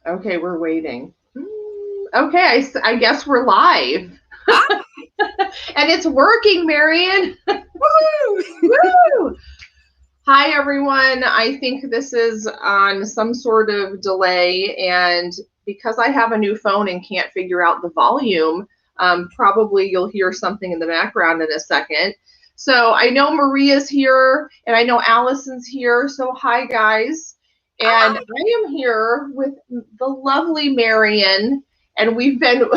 Okay, we're waiting. Okay, I guess we're live. And it's working, Marion. Woo! Woo! Hi, everyone. I think this is on some sort of delay, and because I have a new phone and can't figure out the volume, probably you'll hear something in the background in a second. So I know Maria's here, and I know Allison's here. So hi, guys. And I am here with the lovely Marion, and we've been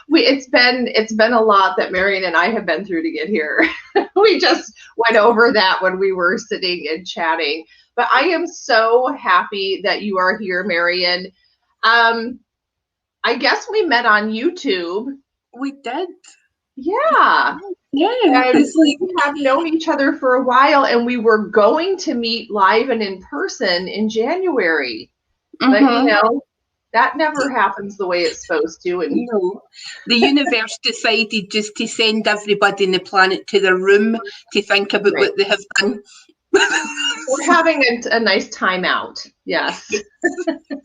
it's been a lot that Marion and I have been through to get here. We just went over that when we were sitting and chatting. But I am so happy that you are here, Marion. I guess we met on YouTube. We did. Yeah. Yeah. And we have known each other for a while, and we were going to meet live and in person in January. But, you know, that never happens the way it's supposed to. And no, the universe decided just to send everybody in the planet to their room to think about what they have done. We're having a nice time out. Yes.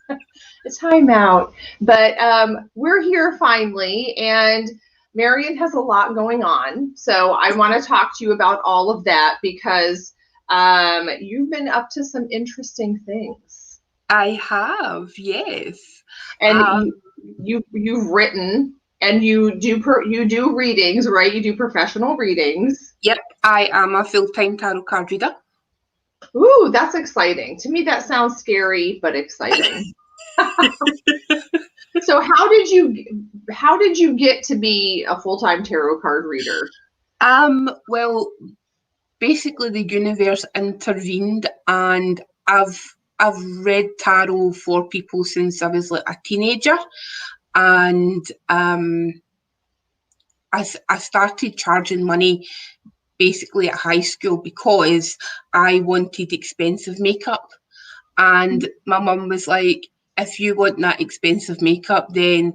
A time out. But we're here finally, and Marion has a lot going on. So I want to talk to you about all of that because you've been up to some interesting things. I have, yes. And you've written, and you do readings, right? You do professional readings. Yep, I am a full-time tarot card reader. Ooh, that's exciting. To me, that sounds scary, but exciting. So how did you get to be a full-time tarot card reader? Well, basically the universe intervened, and I've read tarot for people since I was like a teenager, and I started charging money basically at high school because I wanted expensive makeup, and my mum was like, if you want that expensive makeup, then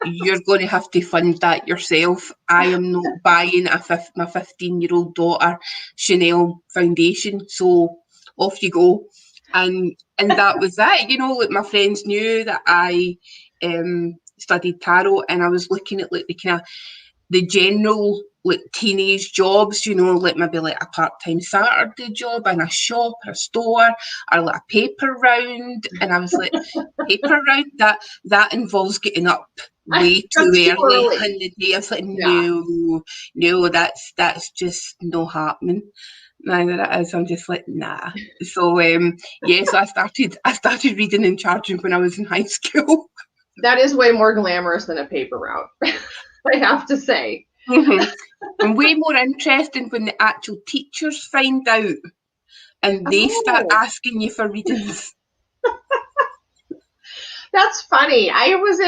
you're going to have to fund that yourself. I am not buying my 15-year-old daughter Chanel foundation, so off you go. And that was it. You know, like my friends knew that I studied tarot, and I was looking at like the kind of the general like teenage jobs, you know, like maybe like a part-time Saturday job in a shop or a store, or like a paper round. And I was like, paper round, that involves getting up way too early in the day. I was like, no, that's just not happening. Neither it is. I'm just like, nah. So so I started reading and charging when I was in high school. That is way more glamorous than a paper route, I have to say. And way more interesting when the actual teachers find out and they start asking you for readings. That's funny. I was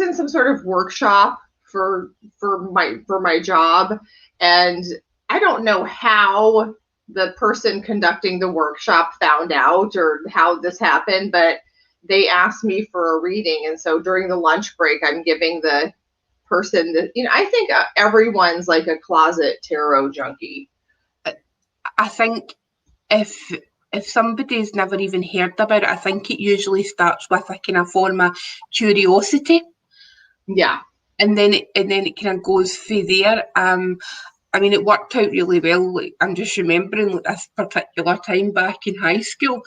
in some sort of workshop for my job, and I don't know how the person conducting the workshop found out or how this happened, but they asked me for a reading, and so during the lunch break, I'm giving the person that, you know, I think everyone's like a closet tarot junkie. I think if somebody's never even heard about it, I think it usually starts with a kind of form of curiosity. Yeah. And then it kind of goes through there. I mean, it worked out really well. Like, I'm just remembering like, this particular time back in high school.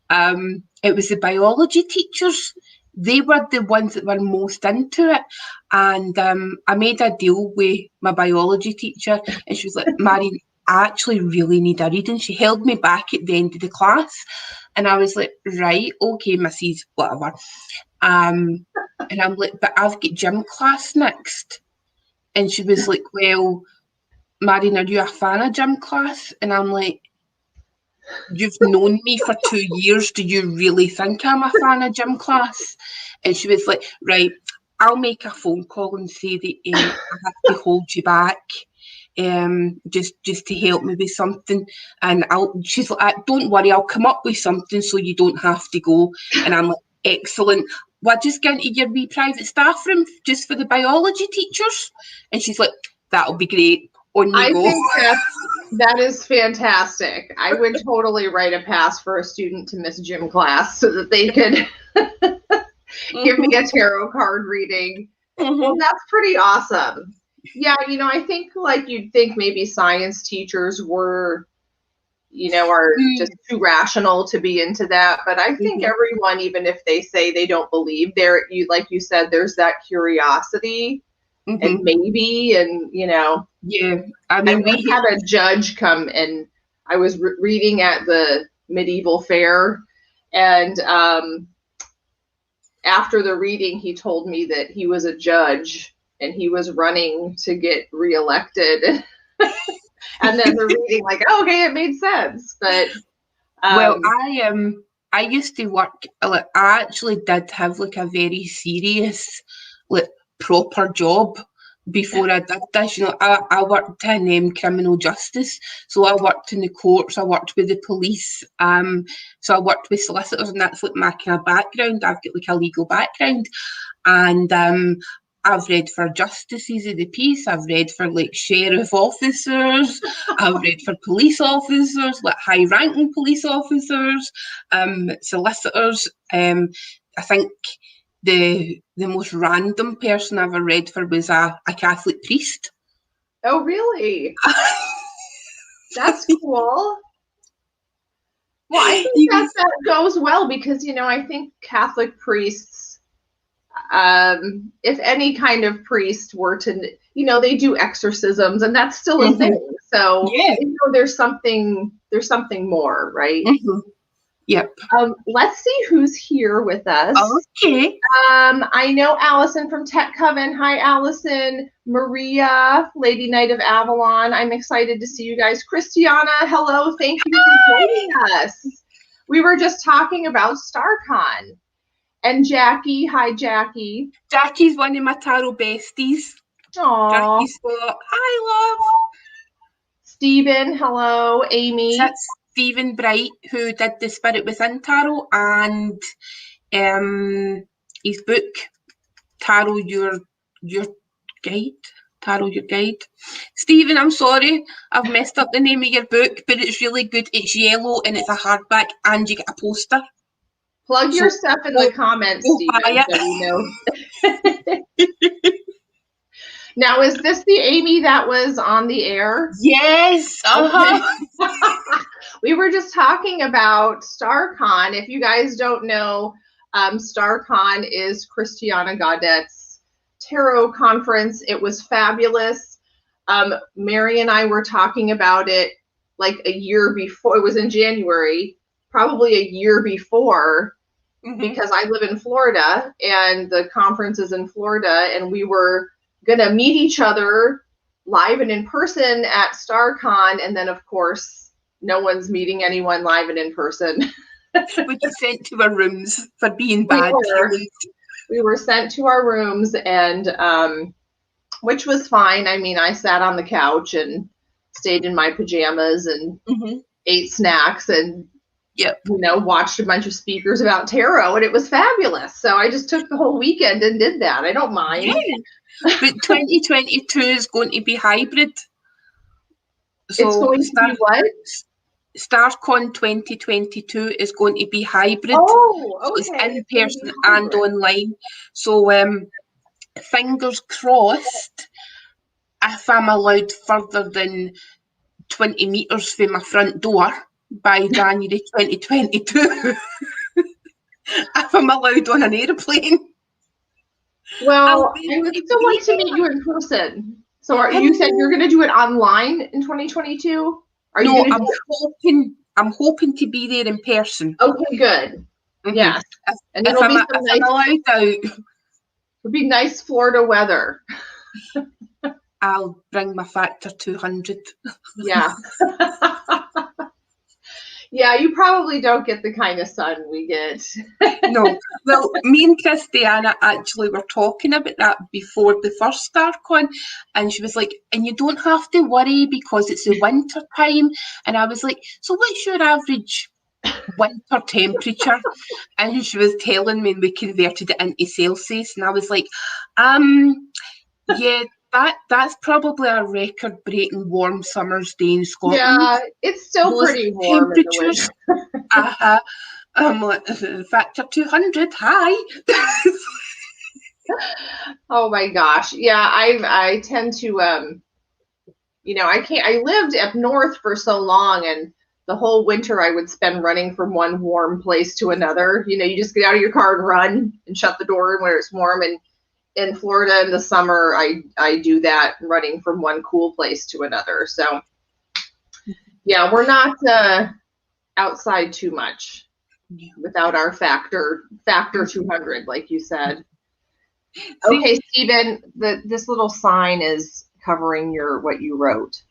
It was the biology teachers. They were the ones that were most into it. And I made a deal with my biology teacher, and she was like, Marion, I actually really need a reading. She held me back at the end of the class. And I was like, right, okay, Mrs. Whatever. And I'm like, but I've got gym class next. And she was like, well, Marion, are you a fan of gym class? And I'm like, you've known me for 2 years. Do you really think I'm a fan of gym class? And she was like, right, I'll make a phone call and say that I have to hold you back, just to help me with something. And she's like, don't worry, I'll come up with something so you don't have to go. And I'm like, excellent. Well, just get into your wee private staff room just for the biology teachers. And she's like, that'll be great. On you go. That is fantastic. I would totally write a pass for a student to miss gym class so that they could give me a tarot card reading. Well, that's pretty awesome. Yeah, I think like you'd think maybe science teachers were, are just too rational to be into that. But I think everyone, even if they say they don't believe, like you said, there's that curiosity and maybe, and Yeah, I mean, we had a judge come, and I was reading at the medieval fair, and after the reading, he told me that he was a judge and he was running to get reelected. And then the reading, like, oh, okay, it made sense. But well, I used to work. Like, I actually did have like a very serious, like, proper job before I did this. I worked in criminal justice, so I worked in the courts. I worked with the police. So I worked with solicitors, and that's like my kind of background. I've got like a legal background, and I've read for justices of the peace. I've read for like sheriff officers. I've read for police officers, like high-ranking police officers, solicitors. I think the most random person I ever read for was a Catholic priest. Oh, really? That's cool. Well, I think that goes well because, I think Catholic priests, if any kind of priest were to, they do exorcisms, and that's still a thing. So, there's something more, right? Yep. Let's see who's here with us. Okay. I know Allison from Tech Coven. Hi, Allison. Maria, Lady Knight of Avalon. I'm excited to see you guys. Christiana, hello. Thank you for joining us. We were just talking about StaarCon. And Jackie, hi, Jackie. Jackie's one of my tarot besties. Aww. Jackie's hi, love. Stephen, hello. Amy. That's Stephen Bright, who did the Spirit Within Tarot, and his book, Tarot Your Guide. Tarot Your Guide. Stephen, I'm sorry, I've messed up the name of your book, but it's really good. It's yellow and it's a hardback, and you get a poster. Plug your stuff in the comments, Stephen, so Now, is this the Amy that was on the air? Yes. We were just talking about StaarCon. If you guys don't know, StaarCon is Christiana Gaudet's tarot conference. It was fabulous. Mary and I were talking about it like a year before. It was in January, probably a year before, because I live in Florida and the conference is in Florida, and we were gonna meet each other live and in person at StaarCon, and then of course no one's meeting anyone live and in person. We were sent to our rooms for being bad. We were sent to our rooms, and which was fine. I mean, I sat on the couch and stayed in my pajamas and ate snacks and watched a bunch of speakers about tarot, and it was fabulous. So I just took the whole weekend and did that. I don't mind. Yeah. But 2022 is going to be hybrid. So it's going to be what? StaarCon 2022 is going to be hybrid. Oh, okay. So it's in person and online. So fingers crossed, if I'm allowed further than 20 metres from my front door by January 2022, if I'm allowed on an aeroplane. Well, I would still like to meet you in person. So you said you're going to do it online in 2022? No, I'm hoping to be there in person. Okay, good. Yes. And if I'm allowed out. It'll be nice Florida weather. I'll bring my factor 200. Yeah. Yeah, you probably don't get the kind of sun we get. No. Well, me and Christiana actually were talking about that before the first StaarCon, and she was like, and you don't have to worry because it's the winter time. And I was like, so what's your average winter temperature? And she was telling me, and we converted it into Celsius, and I was like, yeah, That's probably a record-breaking warm summer's day in Scotland. Yeah, it's still Those pretty warm in the temperatures. winter. Like, factor 200. Hi. Oh my gosh. Yeah, I tend to I lived up north for so long, and the whole winter I would spend running from one warm place to another. You just get out of your car and run and shut the door where it's warm. And in Florida in the summer, I do that, running from one cool place to another. So yeah, we're not outside too much without our factor 200, like you said. Okay, Stephen, this little sign is covering what you wrote.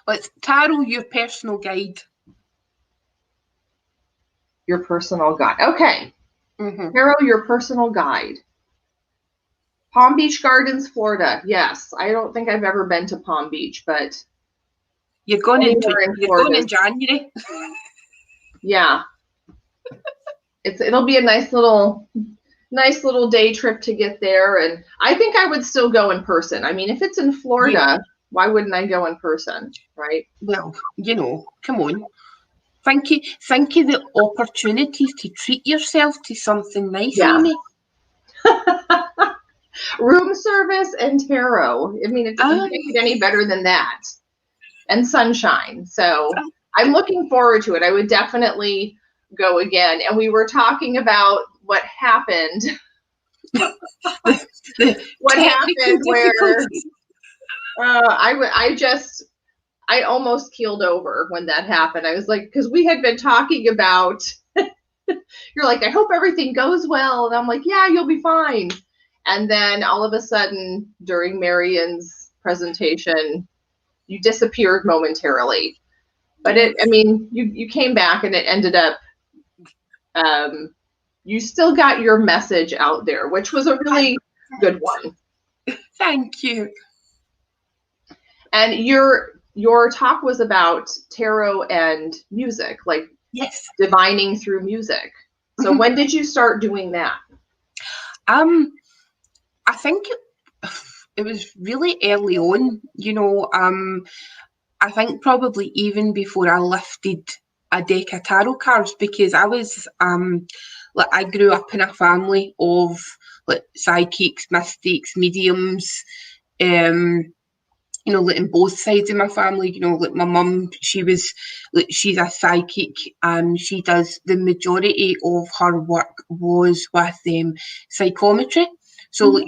Let's tarot your personal guide. Your personal guide. Okay. Tarot your personal guide. Palm Beach Gardens, Florida. Yes. I don't think I've ever been to Palm Beach, but you're going in January. Yeah. It'll be a nice little day trip to get there, and I think I would still go in person. I mean, if it's in Florida, why wouldn't I go in person, right? Well, come on. Think of the opportunities to treat yourself to something nice, Amy. Room service and tarot. I mean, it doesn't make it any better than that. And sunshine. So I'm looking forward to it. I would definitely go again. And we were talking about what happened. What happened where I almost keeled over when that happened. I was like, because we had been talking about, you're like, I hope everything goes well. And I'm like, yeah, you'll be fine. And then all of a sudden, during Marion's presentation, you disappeared momentarily. But you came back, and it ended up, you still got your message out there, which was a really good one. Thank you. And your talk was about tarot and music, like divining through music. So when did you start doing that? I think it was really early on, I think probably even before I lifted a deck of tarot cards, because I was I grew up in a family of psychics, mystics, mediums, in both sides of my family. My mum, she's a psychic. She does, the majority of her work was with psychometry. So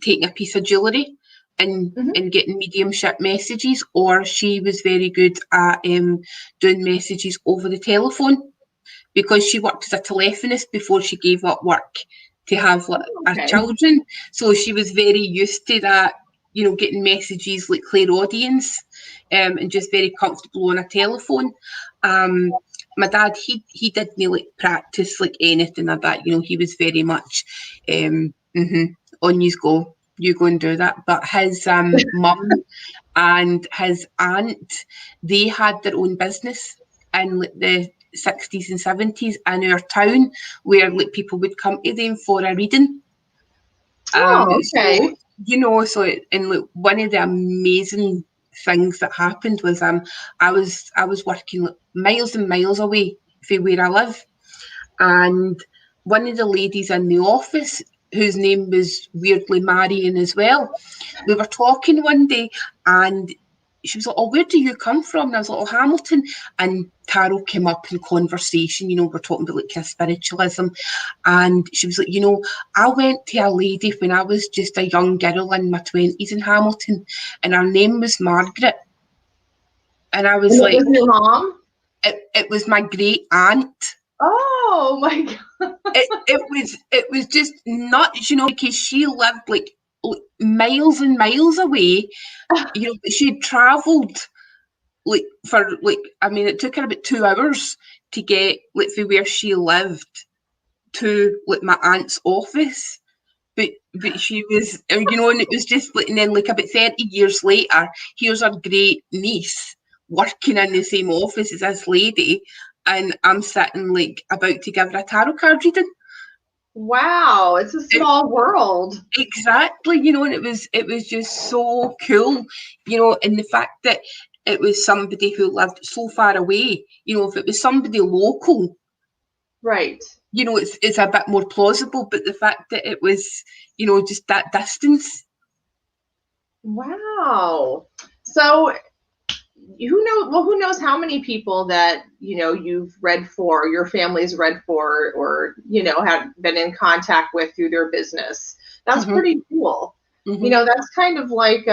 taking a piece of jewellery and getting mediumship messages, or she was very good at doing messages over the telephone, because she worked as a telephonist before she gave up work to have our children. So she was very used to that, getting messages like clairaudience, and just very comfortable on a telephone. My dad, he didn't practice anything like that. He was very much on you go and do that. But his mum and his aunt, they had their own business in the 60s and 70s in our town, where people would come to them for a reading. Okay. So one of the amazing things that happened was I was working miles and miles away from where I live, and one of the ladies in the office, whose name was weirdly Marion as well, we were talking one day, and she was like, "Oh, where do you come from?" And I was like, "Oh, Hamilton." And tarot came up in conversation. We're talking about spiritualism, and she was like, "I went to a lady when I was just a young girl in my 20s in Hamilton, and her name was Margaret." And I was like, "Was your mom?" It was my great aunt. Oh my God! It was just nuts, because she lived miles and miles away. She travelled for it took her about 2 hours to get from where she lived to my aunt's office. But she was, and it was just and then about 30 years later, here's our great niece working in the same office as this lady, and I'm sitting about to give her a tarot card reading. Wow, it's a small world. Exactly, you know, and it was just so cool, you know, and the fact that it was somebody who lived so far away, you know, if it was somebody local, Right. you know, it's a bit more plausible, but the fact that it was, you know, just that distance. Wow. So who knows how many people that, you've read for, your family's read for, or, have been in contact with through their business. That's Mm-hmm. pretty cool. Mm-hmm. That's kind of like,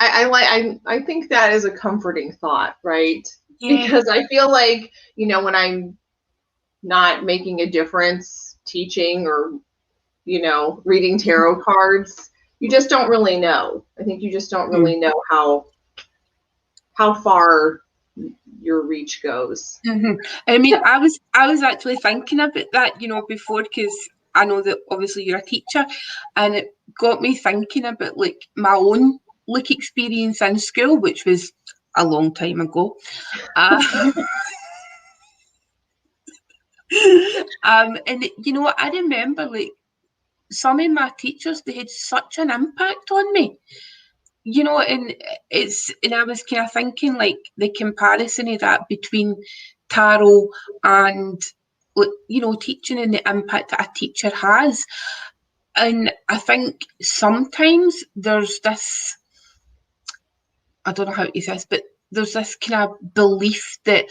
I think that is a comforting thought, right? Yeah. Because I feel like, when I'm not making a difference teaching or, reading tarot cards, you just don't really know. I think you just don't really know how far your reach goes. Mm-hmm. I mean, I was actually thinking about that, you know, before, because I know that obviously you're a teacher, and it got me thinking about like my own like experience in school, which was a long time ago. Uh, and you know, I remember like some of my teachers, they had such an impact on me, you know, and I was kind of thinking like the comparison of that between tarot and, you know, teaching and the impact that a teacher has. And I think sometimes there's this, I don't know how to say this, but there's this kind of belief that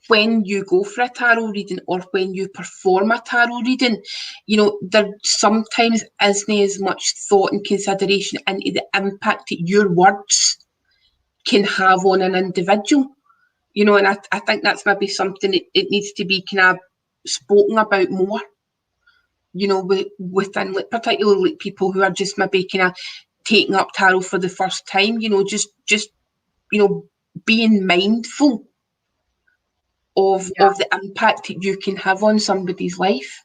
when you go for a tarot reading or when you perform a tarot reading, you know, there sometimes isn't as much thought and consideration into the impact that your words can have on an individual. You know, and I think that's maybe something it needs to be kind of spoken about more, you know, within like particularly like people who are just maybe kind of taking up tarot for the first time, you know, just you know, being mindful Yeah. of the impact that you can have on somebody's life.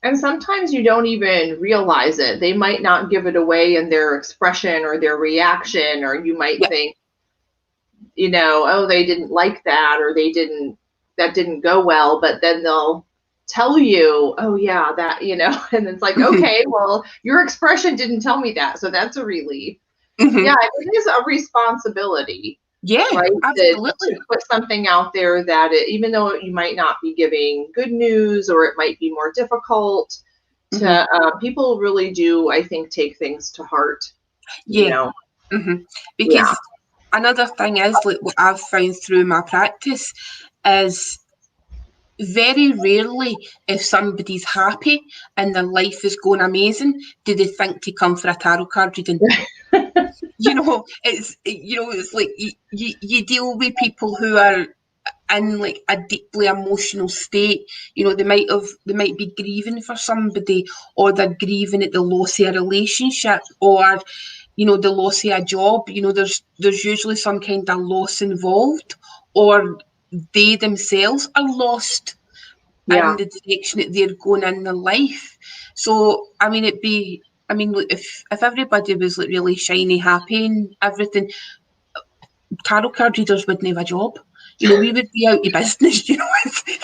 And sometimes you don't even realize it. They might not give it away in their expression or their reaction, or you might Yeah. think, oh, they didn't like that, or that didn't go well, but then they'll tell you, oh yeah, that, and it's like, Mm-hmm. okay, well, your expression didn't tell me that. So that's a relief. Mm-hmm. Yeah, it is a responsibility, Yeah, right? To absolutely. put something out there that even though you might not be giving good news, or it might be more difficult to, Mm-hmm. people really do, I think, take things to heart, Yeah. Mm-hmm. Yeah. Because another thing is like what I've found through my practice is very rarely, if somebody's happy and their life is going amazing, do they think to come for a tarot card reading. You know, it's like you deal with people who are in like a deeply emotional state. You know, they might be grieving for somebody, or they're grieving at the loss of a relationship, or, you know, the loss of a job. You know, there's usually some kind of loss involved, or they themselves are lost in Yeah. the direction that they're going in their life. So I mean, look, if everybody was like really shiny, happy, and everything, tarot card readers wouldn't have a job. You know, we would be out of business. You know,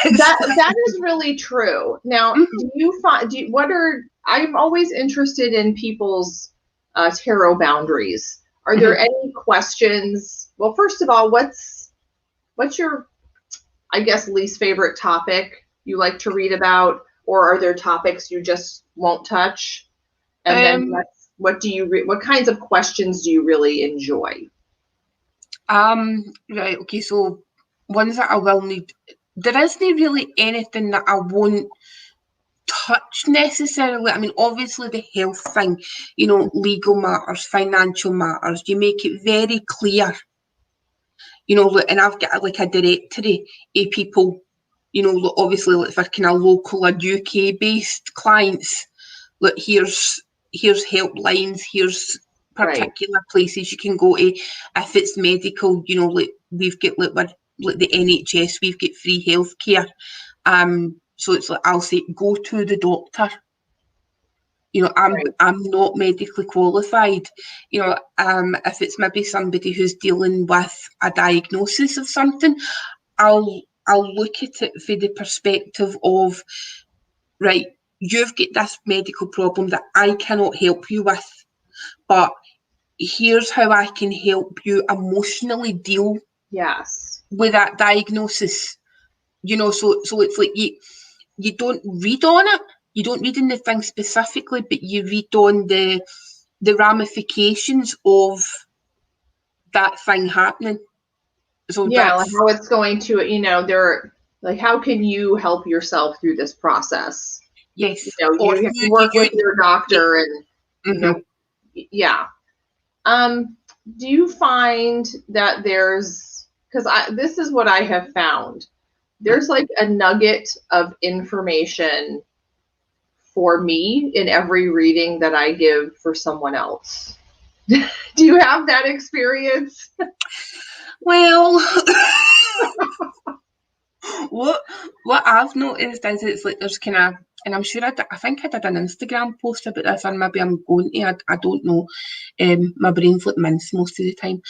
That is really true. Now, Mhm, do you find I'm always interested in people's tarot boundaries. Are there mhm. any questions? Well, first of all, what's your, I guess, least favorite topic you like to read about, or are there topics you just won't touch? And then um, what kinds of questions do you really enjoy? right, okay, so ones that I will need. There isn't really anything that I won't touch necessarily. I mean, obviously the health thing, you know, legal matters, financial matters. You make it very clear, you know, and I've got like a directory of people, you know, obviously like for kind of local or UK based clients. Look, here's helplines, here's Right. particular places you can go to. If it's medical, you know, like we've got like like the NHS, we've got free healthcare. So it's like I'll say go to the doctor. You know, Right. I'm not medically qualified. You know, if it's maybe somebody who's dealing with a diagnosis of something, I'll look at it from the perspective of, right, you've got this medical problem that I cannot help you with, but here's how I can help you emotionally deal with that diagnosis. You know, so it's like you don't read on it. You don't read anything specifically, but you read on the ramifications of that thing happening. So yeah, like how it's going to, you know, like, how can you help yourself through this process? Yes. You know, you have to work with your doctor and, you know, yeah. Do you find that because this is what I have found, there's like a nugget of information for me in every reading that I give for someone else. Do you have that experience? Well, what I've noticed is it's like there's kind of, and I'm sure I think I did an Instagram post about this, or maybe I'm going to, I don't know. My brain's like mince most of the time.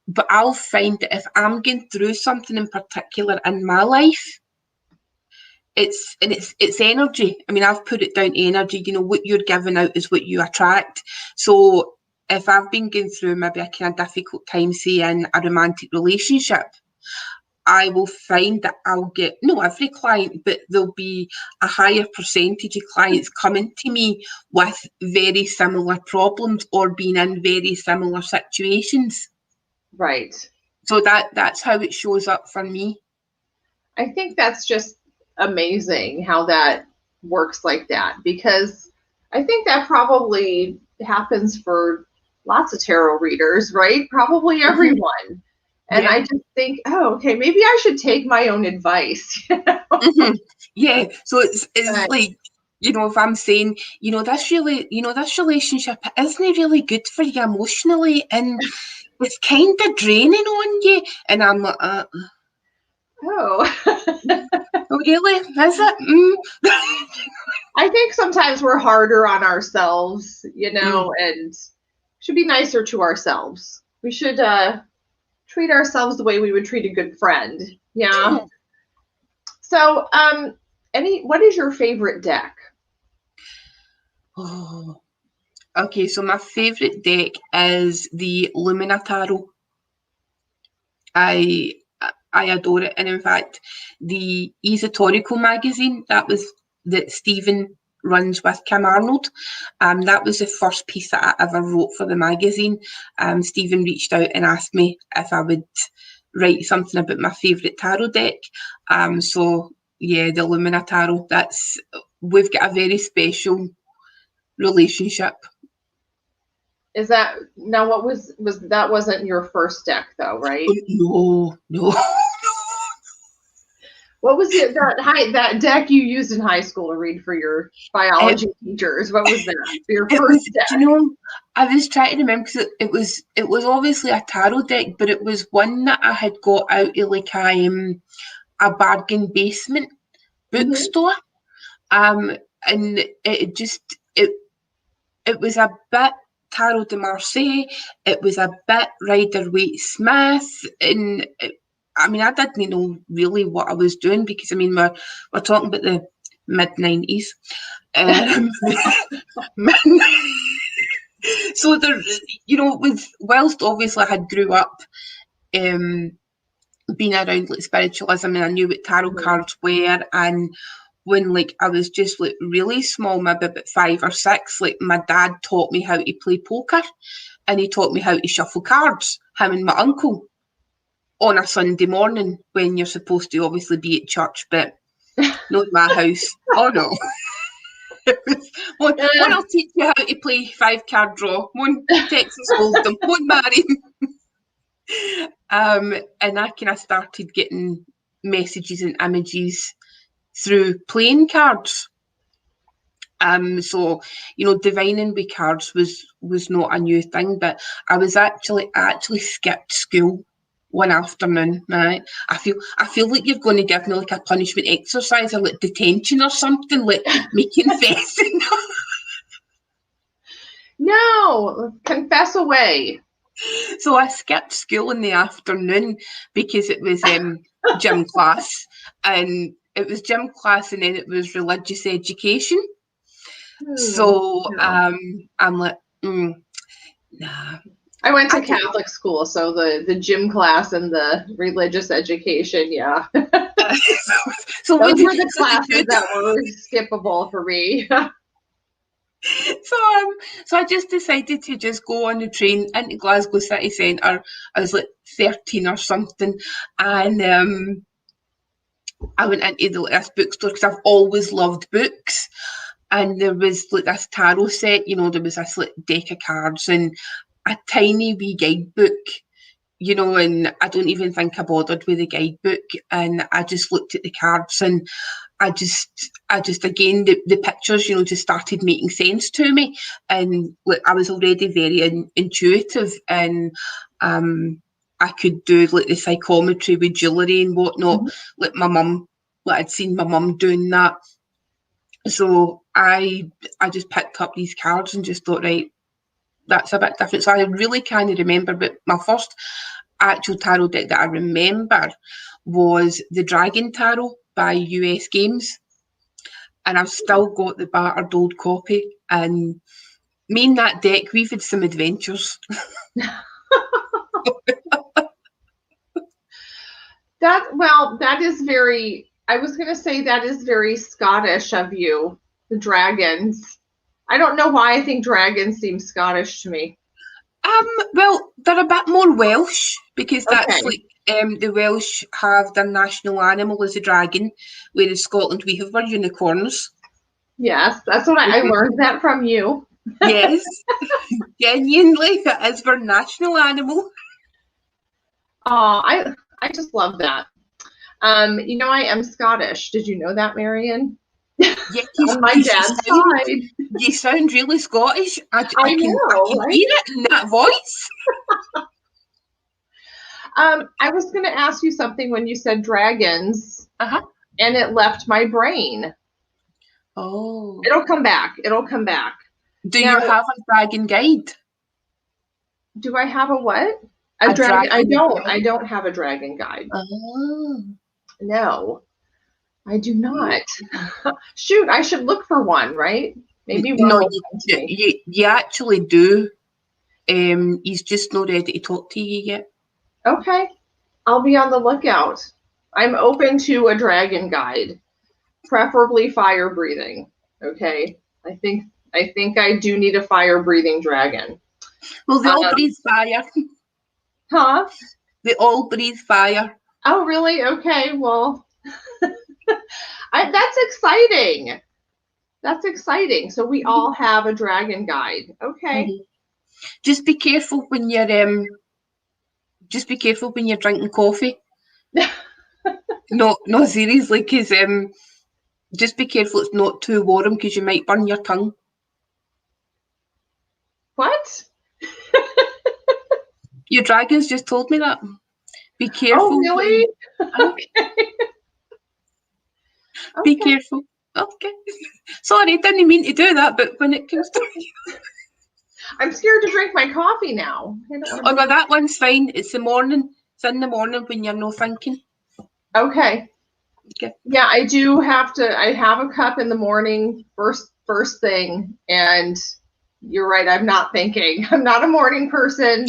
But I'll find that if I'm going through something in particular in my life, it's energy. I mean, I've put it down to energy. You know, what you're giving out is what you attract. So if I've been going through maybe a kind of difficult time, say in a romantic relationship, I will find that I'll get, not every client, but there'll be a higher percentage of clients coming to me with very similar problems or being in very similar situations. Right. So that's how it shows up for me. I think that's just amazing how that works like that, because I think that probably happens for lots of tarot readers, right? Probably everyone. And I just think, oh, okay, maybe I should take my own advice. Yeah. So it's like, you know, if I'm saying, you know, this relationship isn't really good for you emotionally, and it's kind of draining on you, and I'm like, oh, really? Is it? I think sometimes we're harder on ourselves, you know, and should be nicer to ourselves. We should treat ourselves the way we would treat a good friend. Yeah. So, what is your favorite deck? Oh, okay. So my favorite deck is the Lumina Tarot. I adore it, and in fact, the Esotoracle magazine that Stephen runs with Kim Arnold. That was the first piece that I ever wrote for the magazine. Stephen reached out and asked me if I would write something about my favourite tarot deck. So yeah, the Lumina Tarot. We've got a very special relationship. Is that now? What was that? Wasn't your first deck though, right? No. What was it that deck you used in high school to read for your biology teachers? What was that? Your first deck? You know, I was trying to remember because it was obviously a tarot deck, but it was one that I had got out of like a bargain basement bookstore. And it was a bit Tarot de Marseille, it was a bit Rider-Waite Smith, and I mean, I didn't know really what I was doing, because I mean, we're talking about the mid-90s. So there, you know, whilst obviously I had grew up being around like spiritualism, and I knew what tarot cards were, and when like I was just like really small, maybe about 5 or 6, like my dad taught me how to play poker, and he taught me how to shuffle cards, him and my uncle, on a Sunday morning when you're supposed to obviously be at church, but not in my house. Oh no. One, I'll teach you how to play 5-card draw. One, Texas Hold'em. One, Marion. And I kind of started getting messages and images through playing cards. So, you know, divining with cards was not a new thing, but I actually skipped school one afternoon, right? I feel like you're going to give me like a punishment exercise or like detention or something, like me confessing. No, confess away. So I skipped school in the afternoon because it was gym class, and it was gym class, and then it was religious education. So No. I'm like, nah. I went to Catholic school, so the gym class and the religious education, yeah. So Those were the so classes that were skippable for me. So I just decided to just go on the train into Glasgow city centre. I was like 13 or something, and I went into this bookstore because I've always loved books. And there was like this tarot set, you know, there was this like deck of cards and a tiny wee guidebook, you know, and I don't even think I bothered with the guidebook. And I just looked at the cards, and I just again, the pictures, you know, just started making sense to me. And like, I was already very intuitive, and I could do like the psychometry with jewellery and whatnot. Like my mum, like I'd seen my mum doing that. So I just picked up these cards and just thought, right, that's a bit different. So I really kind of remember, but my first actual tarot deck that I remember was the Dragon Tarot by US Games. And I've still got the battered old copy. And me and that deck, we've had some adventures. That is very, I was going to say that is very Scottish of you, the dragons. I don't know why I think dragons seem Scottish to me. Well, they're a bit more Welsh because that's Okay. like the Welsh have their national animal as a dragon, whereas Scotland we have our unicorns. Yes, that's what I learned that from you. Yes, genuinely, that is our national animal. Oh, I just love that. You know, I am Scottish. Did you know that, Marion? Yeah, On my dad's side. You sound really Scottish. I can right? hear it in that voice. I was going to ask you something when you said dragons, and it left my brain. Oh. It'll come back. It'll come back. Do you have a dragon guide? Do I have a what? A dragon? I don't have a dragon guide. Oh. No, I do not. Shoot, I should look for one, right? Maybe one. No, you actually do. He's just not ready to talk to you yet. Okay, I'll be on the lookout. I'm open to a dragon guide, preferably fire breathing. Okay, I think I do need a fire breathing dragon. Well, they all breathe fire. Huh? They all breathe fire. Oh, really? Okay, well, that's exciting. That's exciting. So we all have a dragon guide. Okay. Just be careful when you're drinking coffee. No, seriously, because just be careful it's not too warm because you might burn your tongue. What? Your dragons just told me that. Be careful. Oh, really? Okay. Be careful. Okay. Sorry, didn't mean to do that, but when it comes to I'm scared to drink my coffee now. Oh no, that one's fine. It's the morning. It's in the morning when you're not thinking. Okay. Okay. Yeah, I do have to. I have a cup in the morning, first thing, and you're right. I'm not thinking. I'm not a morning person,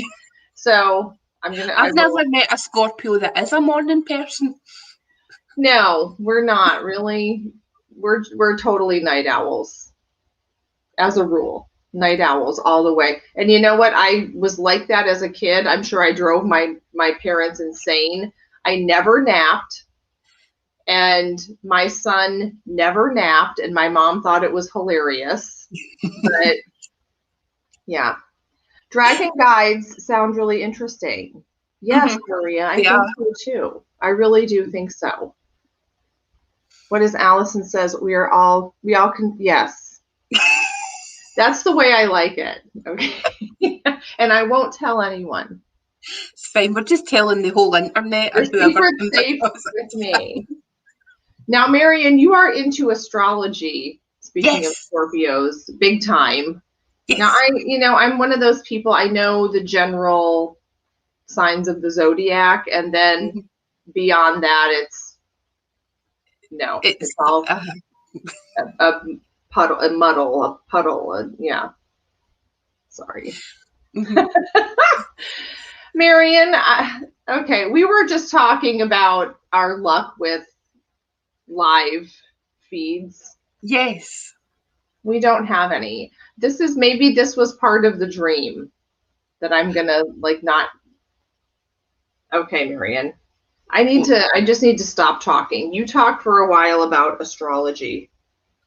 so I'm gonna. I've never met a Scorpio that is a morning person. No, we're not really. We're totally night owls, as a rule. Night owls all the way. And you know what? I was like that as a kid. I'm sure I drove my parents insane. I never napped. And my son never napped, and my mom thought it was hilarious. But yeah. Dragon guides sound really interesting. Yes, Maria, I think so too. I really do think so. What does Allison says? We all can, yes. That's the way I like it. Okay. And I won't tell anyone. It's fine. We're just telling the whole internet. The secret's safe with me. Now, Marion, you are into astrology. Speaking of Scorpios, big time. Yes. Now, I'm one of those people. I know the general signs of the zodiac, and then beyond that, No, It's it's all a puddle, a muddle, a puddle. Yeah. Sorry. mm-hmm. Marion, okay, we were just talking about our luck with live feeds. Yes. We don't have any. Maybe this was part of the dream that I'm gonna like not. Okay, Marion, I just need to stop talking. You talk for a while about astrology.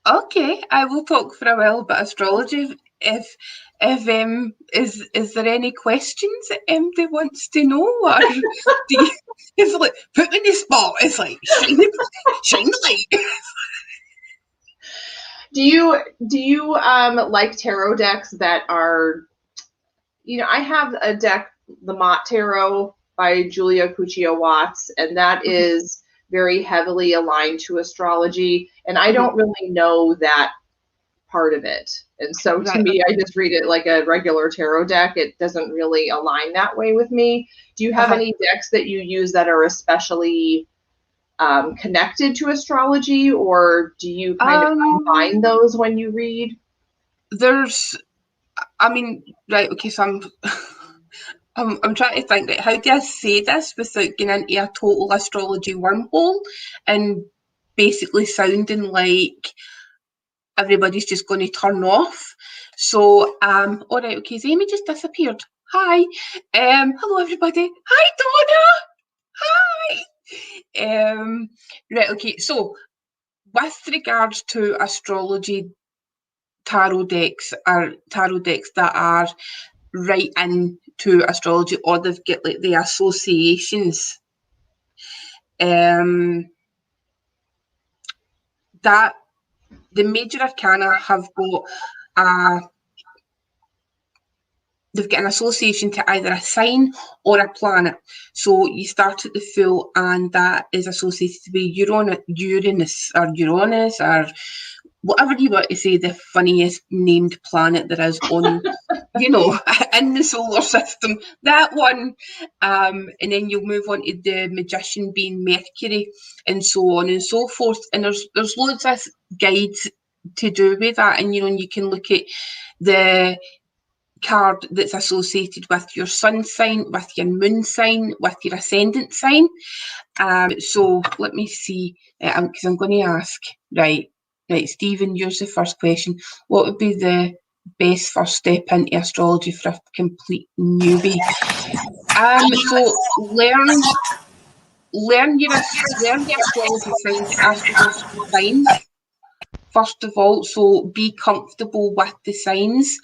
Okay, I will talk for a while about astrology. If is there any questions that MD wants to know, or do you, it's like put me in the spot. It's like shine the light. Do you like tarot decks that are, I have a deck, the Mott Tarot by Julia Cuccio Watts, and that is very heavily aligned to astrology, and I don't really know that part of it. And so to me, I just read it like a regular tarot deck. It doesn't really align that way with me. Do you have any decks that you use that are especially connected to astrology, or do you kind of combine those when you read? Okay, so I'm trying to think, right, how do I say this without getting into a total astrology wormhole and basically sounding like everybody's just going to turn off. So, all right, okay, so Amy just disappeared. Hi. Hello, everybody. Hi, Donna. Hi. Right, okay, so with regards to astrology, tarot decks are tarot decks that are right into astrology, or they've got like the associations. That the major arcana have got they've got an association to either a sign or a planet. So you start at the Fool, and that is associated with Uranus or whatever you want to say, the funniest named planet there is on, in the solar system. That one. And then you'll move on to the Magician being Mercury, and so on and so forth. And there's loads of guides to do with that. And, you can look at the card that's associated with your sun sign, with your moon sign, with your ascendant sign. So let me see, because I'm going to ask, right, Stephen, yours the first question. What would be the best first step into astrology for a complete newbie? So learn your astrology signs, astro signs, first of all. So be comfortable with the signs.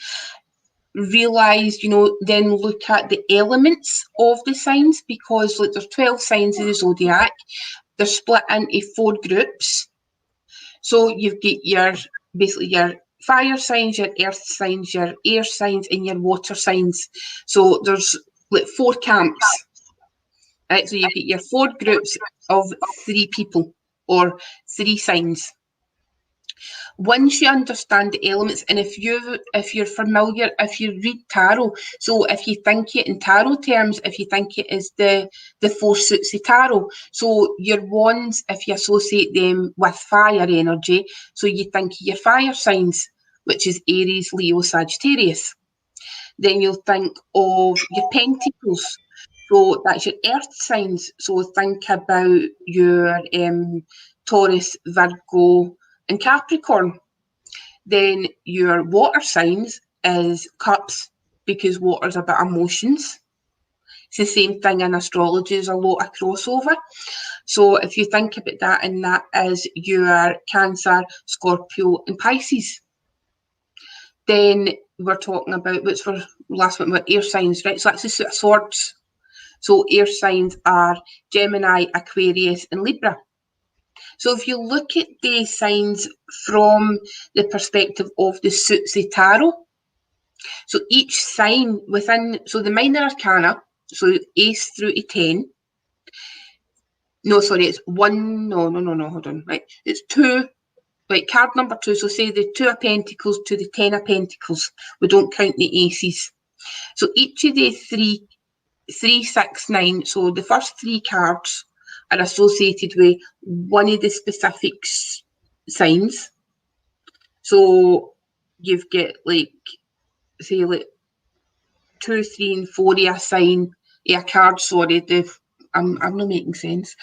Realise, then look at the elements of the signs, because like there's 12 signs of the zodiac. They're split into 4 groups. So you've got your fire signs, your earth signs, your air signs, and your water signs. So there's like 4 camps. Right? So you get your 4 groups of 3 people or 3 signs. Once you understand the elements, and if you're familiar, if you read tarot, so if you think it in tarot terms, if you think it is the 4 suits of tarot, so your wands, if you associate them with fire energy, so you think of your fire signs, which is Aries, Leo, Sagittarius. Then you'll think of your pentacles, so that's your earth signs, so think about your Taurus, Virgo, and Capricorn. Then your water signs is cups, because water's about emotions. It's the same thing in astrology, there's a lot of crossover. So if you think about that, and that is your Cancer, Scorpio, and Pisces. Then we're talking about, what's for last one, air signs, right? So that's the suit of swords. So air signs are Gemini, Aquarius, and Libra. So if you look at the signs from the perspective of the suits of tarot, so each sign within, so the minor arcana, so ace through to 10. No, sorry, it's 1, no, hold on, right. It's 2, right, card number 2, so say the 2 of Pentacles to the 10 of Pentacles. We don't count the aces. So each of the 3, 6, 9, so the first 3 cards are associated with one of the specific signs. So you've got like, say, like 2, 3, and 4 of a sign, a card, sorry, I'm not making sense.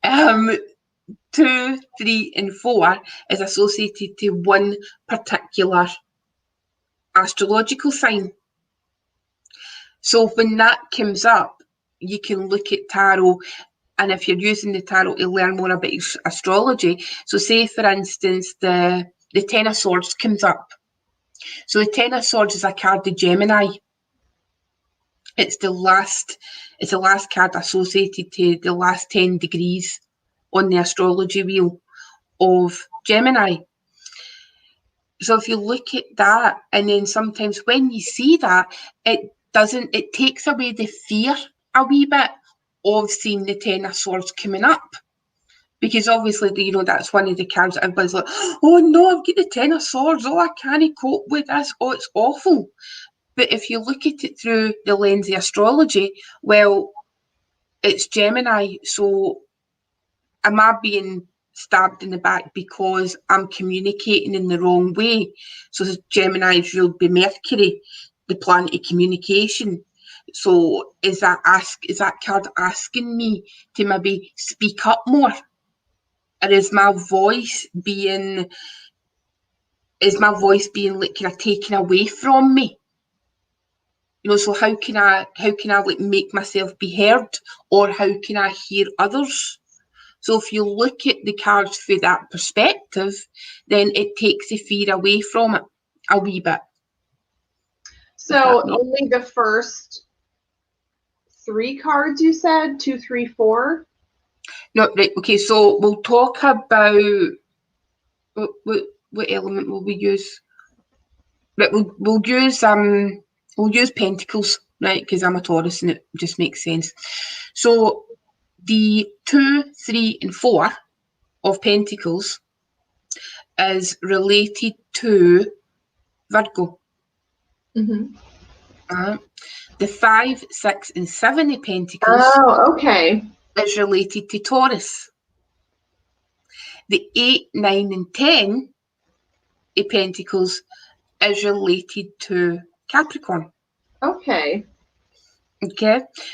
2, 3, and 4 is associated to one particular astrological sign. So when that comes up, you can look at tarot, and if you're using the tarot to learn more about astrology, so say for instance the Ten of Swords comes up. So the Ten of Swords is a card of Gemini. It's the last card associated to the last 10 degrees on the astrology wheel of Gemini. So if you look at that, and then sometimes when you see that, it takes away the fear a wee bit of seeing the Ten of Swords coming up. Because obviously, that's one of the cards that everybody's like, oh no, I've got the Ten of Swords, oh, I can't cope with this, oh, it's awful. But if you look at it through the lens of astrology, well, it's Gemini, so am I being stabbed in the back because I'm communicating in the wrong way? So Gemini is ruled by Mercury, the planet of communication. So is that card asking me to maybe speak up more? Or is my voice being like kind of taken away from me? So how can I like make myself be heard, or how can I hear others? So if you look at the cards through that perspective, then it takes the fear away from it a wee bit. So only the first 3 cards you said? 2, 3, 4? No, right, okay, so we'll talk about what element will we use? Right, we'll use Pentacles, right, because I'm a Taurus and it just makes sense. So the 2, 3, and 4 of Pentacles is related to Virgo. Mm-hmm. The 5, 6, and 7 of Pentacles is related to Taurus. The 8, 9, and 10 of Pentacles is related to Capricorn. Okay.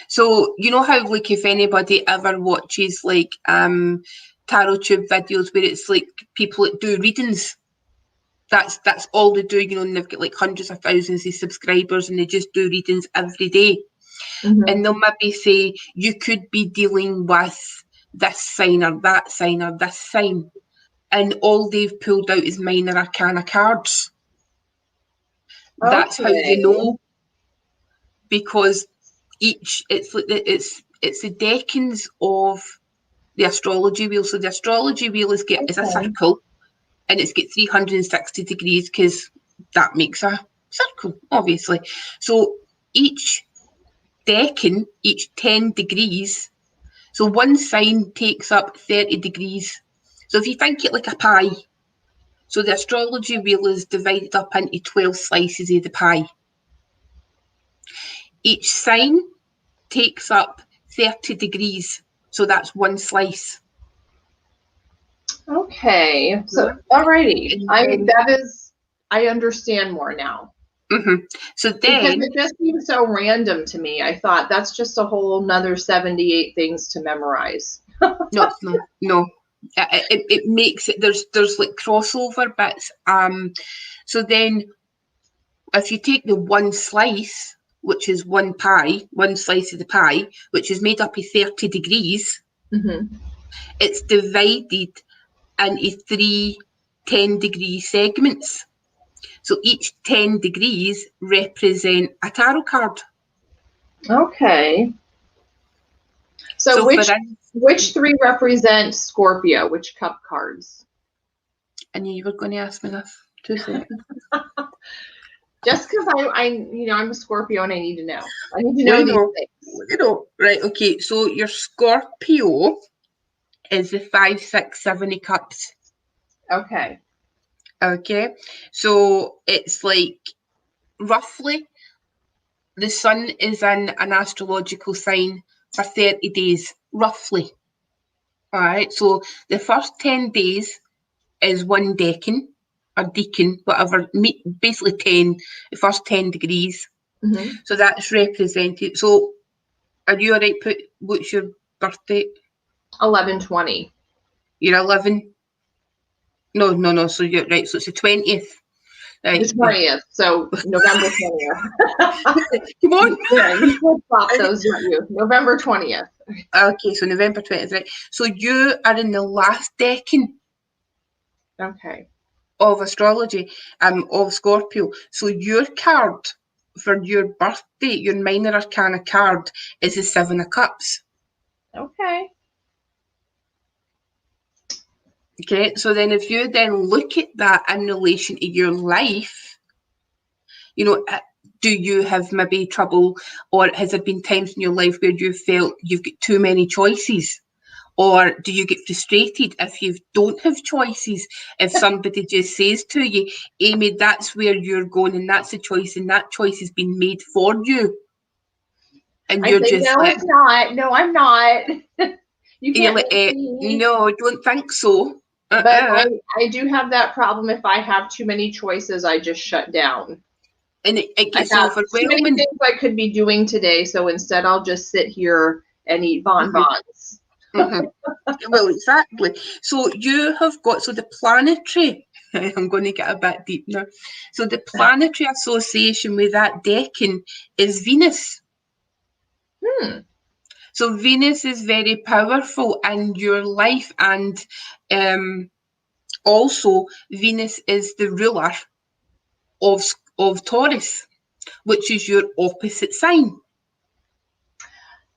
So you know how, like, if anybody ever watches like tarot tube videos where it's like people that do readings, that's all they do, and they've got like hundreds of thousands of subscribers and they just do readings every day. Mm-hmm. And they'll maybe say you could be dealing with this sign or that sign or this sign, and all they've pulled out is minor arcana cards. That's how they know, because it's the decans of the astrology wheel. So the astrology wheel is a circle, and it's got 360 degrees because that makes a circle, obviously. So each decan, each 10 degrees, so one sign takes up 30 degrees. So if you think it like a pie, so the astrology wheel is divided up into 12 slices of the pie. Each sign takes up 30 degrees, so that's one slice. Okay, so alrighty, I understand more now. Mm-hmm. So then, because it just seems so random to me. I thought that's just a whole another 78 things to memorize. No. It makes it, there's like crossover bits. So then, if you take the one slice, which is one slice of the pie, which is made up of 30 degrees, mm-hmm. It's divided into 3 10-degree segments. So each 10 degrees represent a tarot card. Okay. So which 3 represent Scorpio? Which cup cards? I knew you were going to ask me this. 2 seconds. Just because I'm a Scorpio and I need to know. I need to know these things. Right, okay. So your Scorpio is the 5, 6, 7 of cups. Okay. Okay. So it's like roughly the sun is in an astrological sign for 30 days, roughly. All right, so the first 10 days is one decan or decan, whatever, basically 10, the first 10 degrees. Mm-hmm. So that's represented. So are you all right? What's your birth date? 11/20. You're 11? No. So you're right. So it's the 20th. Right. The 20th. So November 20th. Come on. Yeah, you should swap those, don't you? November 20th. Okay, so November 20th, right? So you are in the last decan. Okay. Of astrology, of Scorpio. So your card for your birthday, your minor arcana card, is the Seven of Cups. Okay. Okay, so then if you then look at that in relation to your life, you know, do you have maybe trouble, or has there been times in your life where you felt you've got too many choices? Or do you get frustrated if you don't have choices? If somebody just says to you, Amy, that's where you're going and that's the choice and that choice has been made for you. And you're say, just no, like, it's not. No, I'm not. You can't like, make me. no, I don't think so. But I do have that problem. If I have too many choices, I just shut down. And it gets I have too many overwhelming. things I could be doing today, so instead I'll just sit here and eat bonbons. Mm-hmm. Well, exactly. So you have got, so the planetary, I'm going to get a bit deep now. So the planetary association with that decan is Venus. So Venus is very powerful in your life, and also Venus is the ruler of Taurus, which is your opposite sign.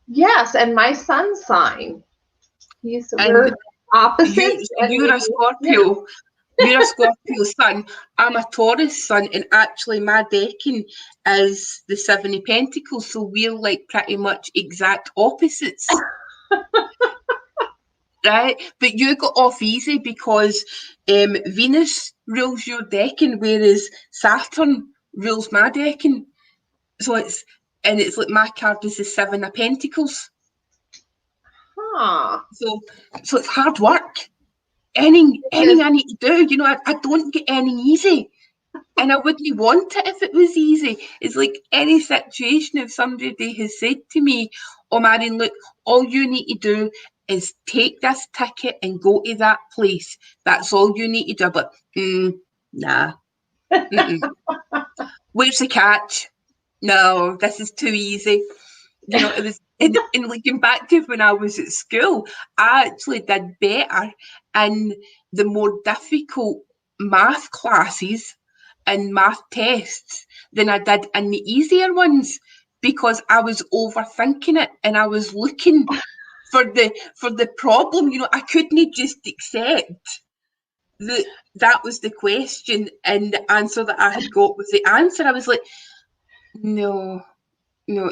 Yes, and my sun's sign. We're opposites. You're a Scorpio. Yeah. You're a Scorpio sun. I'm a Taurus sun, and actually my decan is the Seven of Pentacles, so we're like pretty much exact opposites. Right, but you got off easy because Venus rules your decan, whereas Saturn rules my decan. So it's like my card is the Seven of Pentacles. Huh. So it's hard work. Anything I need to do, you know, I don't get any easy. And I wouldn't want it if it was easy. It's like any situation, if somebody has said to me, oh, Marion, look, all you need to do is take this ticket and go to that place. That's all you need to do. But, nah. Where's the catch? No, this is too easy. You know, it was, and looking back to when I was at school, I actually did better in the more difficult math classes and math tests than I did in the easier ones, because I was overthinking it and I was looking for the problem. You know, I couldn't just accept that was the question and the answer that I had got was the answer. I was like, no.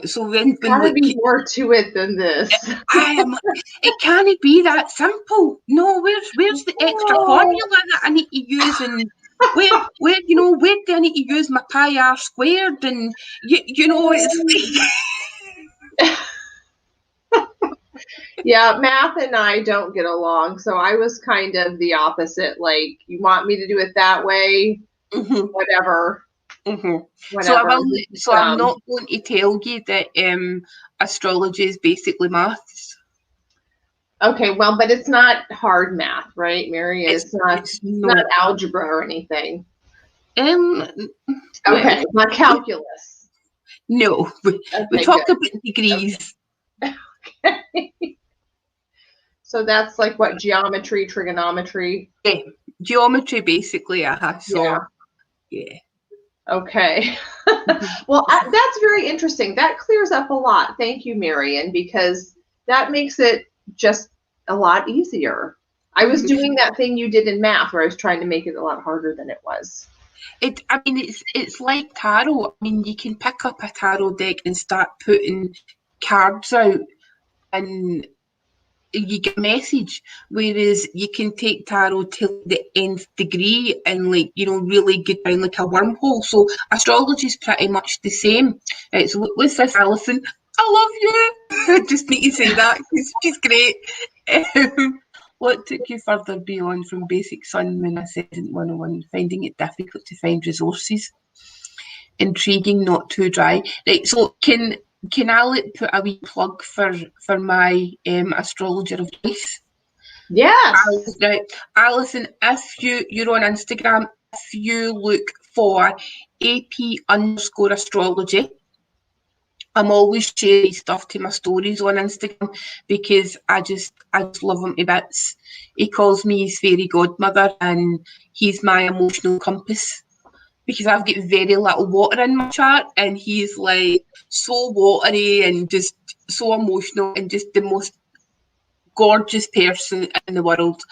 So when gotta be more to it than this. It can't be that simple. No, where's the extra formula that I need to use, and where do I need to use my pi r squared, and you know it's. Yeah, math and I don't get along, so I was kind of the opposite. Like, you want me to do it that way, whatever. Whatever. So I'm not going to tell you that astrology is basically maths. Okay, well, but it's not hard math, right, Mary? It's not algebra or anything. Okay, not calculus. No, we talk about degrees. Okay. So that's like what, geometry, trigonometry? Yeah, geometry basically. So, yeah. Okay. Well, that's very interesting. That clears up a lot. Thank you, Marion, because that makes it just a lot easier. I was doing that thing you did in math where I was trying to make it a lot harder than it was. It's like tarot. I mean, you can pick up a tarot deck and start putting cards out and you get a message, whereas you can take tarot to the nth degree and really get down like a wormhole. So astrology is pretty much the same. Right, so what's this, Alison? I love you. I just need to say that because she's great. What took you further beyond from basic sun, moon, ascendant 101? Finding it difficult to find resources. Intriguing, not too dry. Right, so can I put a wee plug for my astrologer of choice? Yes. Right, Alison, if you're on Instagram, if you look for AP_astrology, I'm always sharing stuff to my stories on Instagram because I just love him to bits. He calls me his fairy godmother and he's my emotional compass because I've got very little water in my chart and he's like so watery and just so emotional and just the most gorgeous person in the world.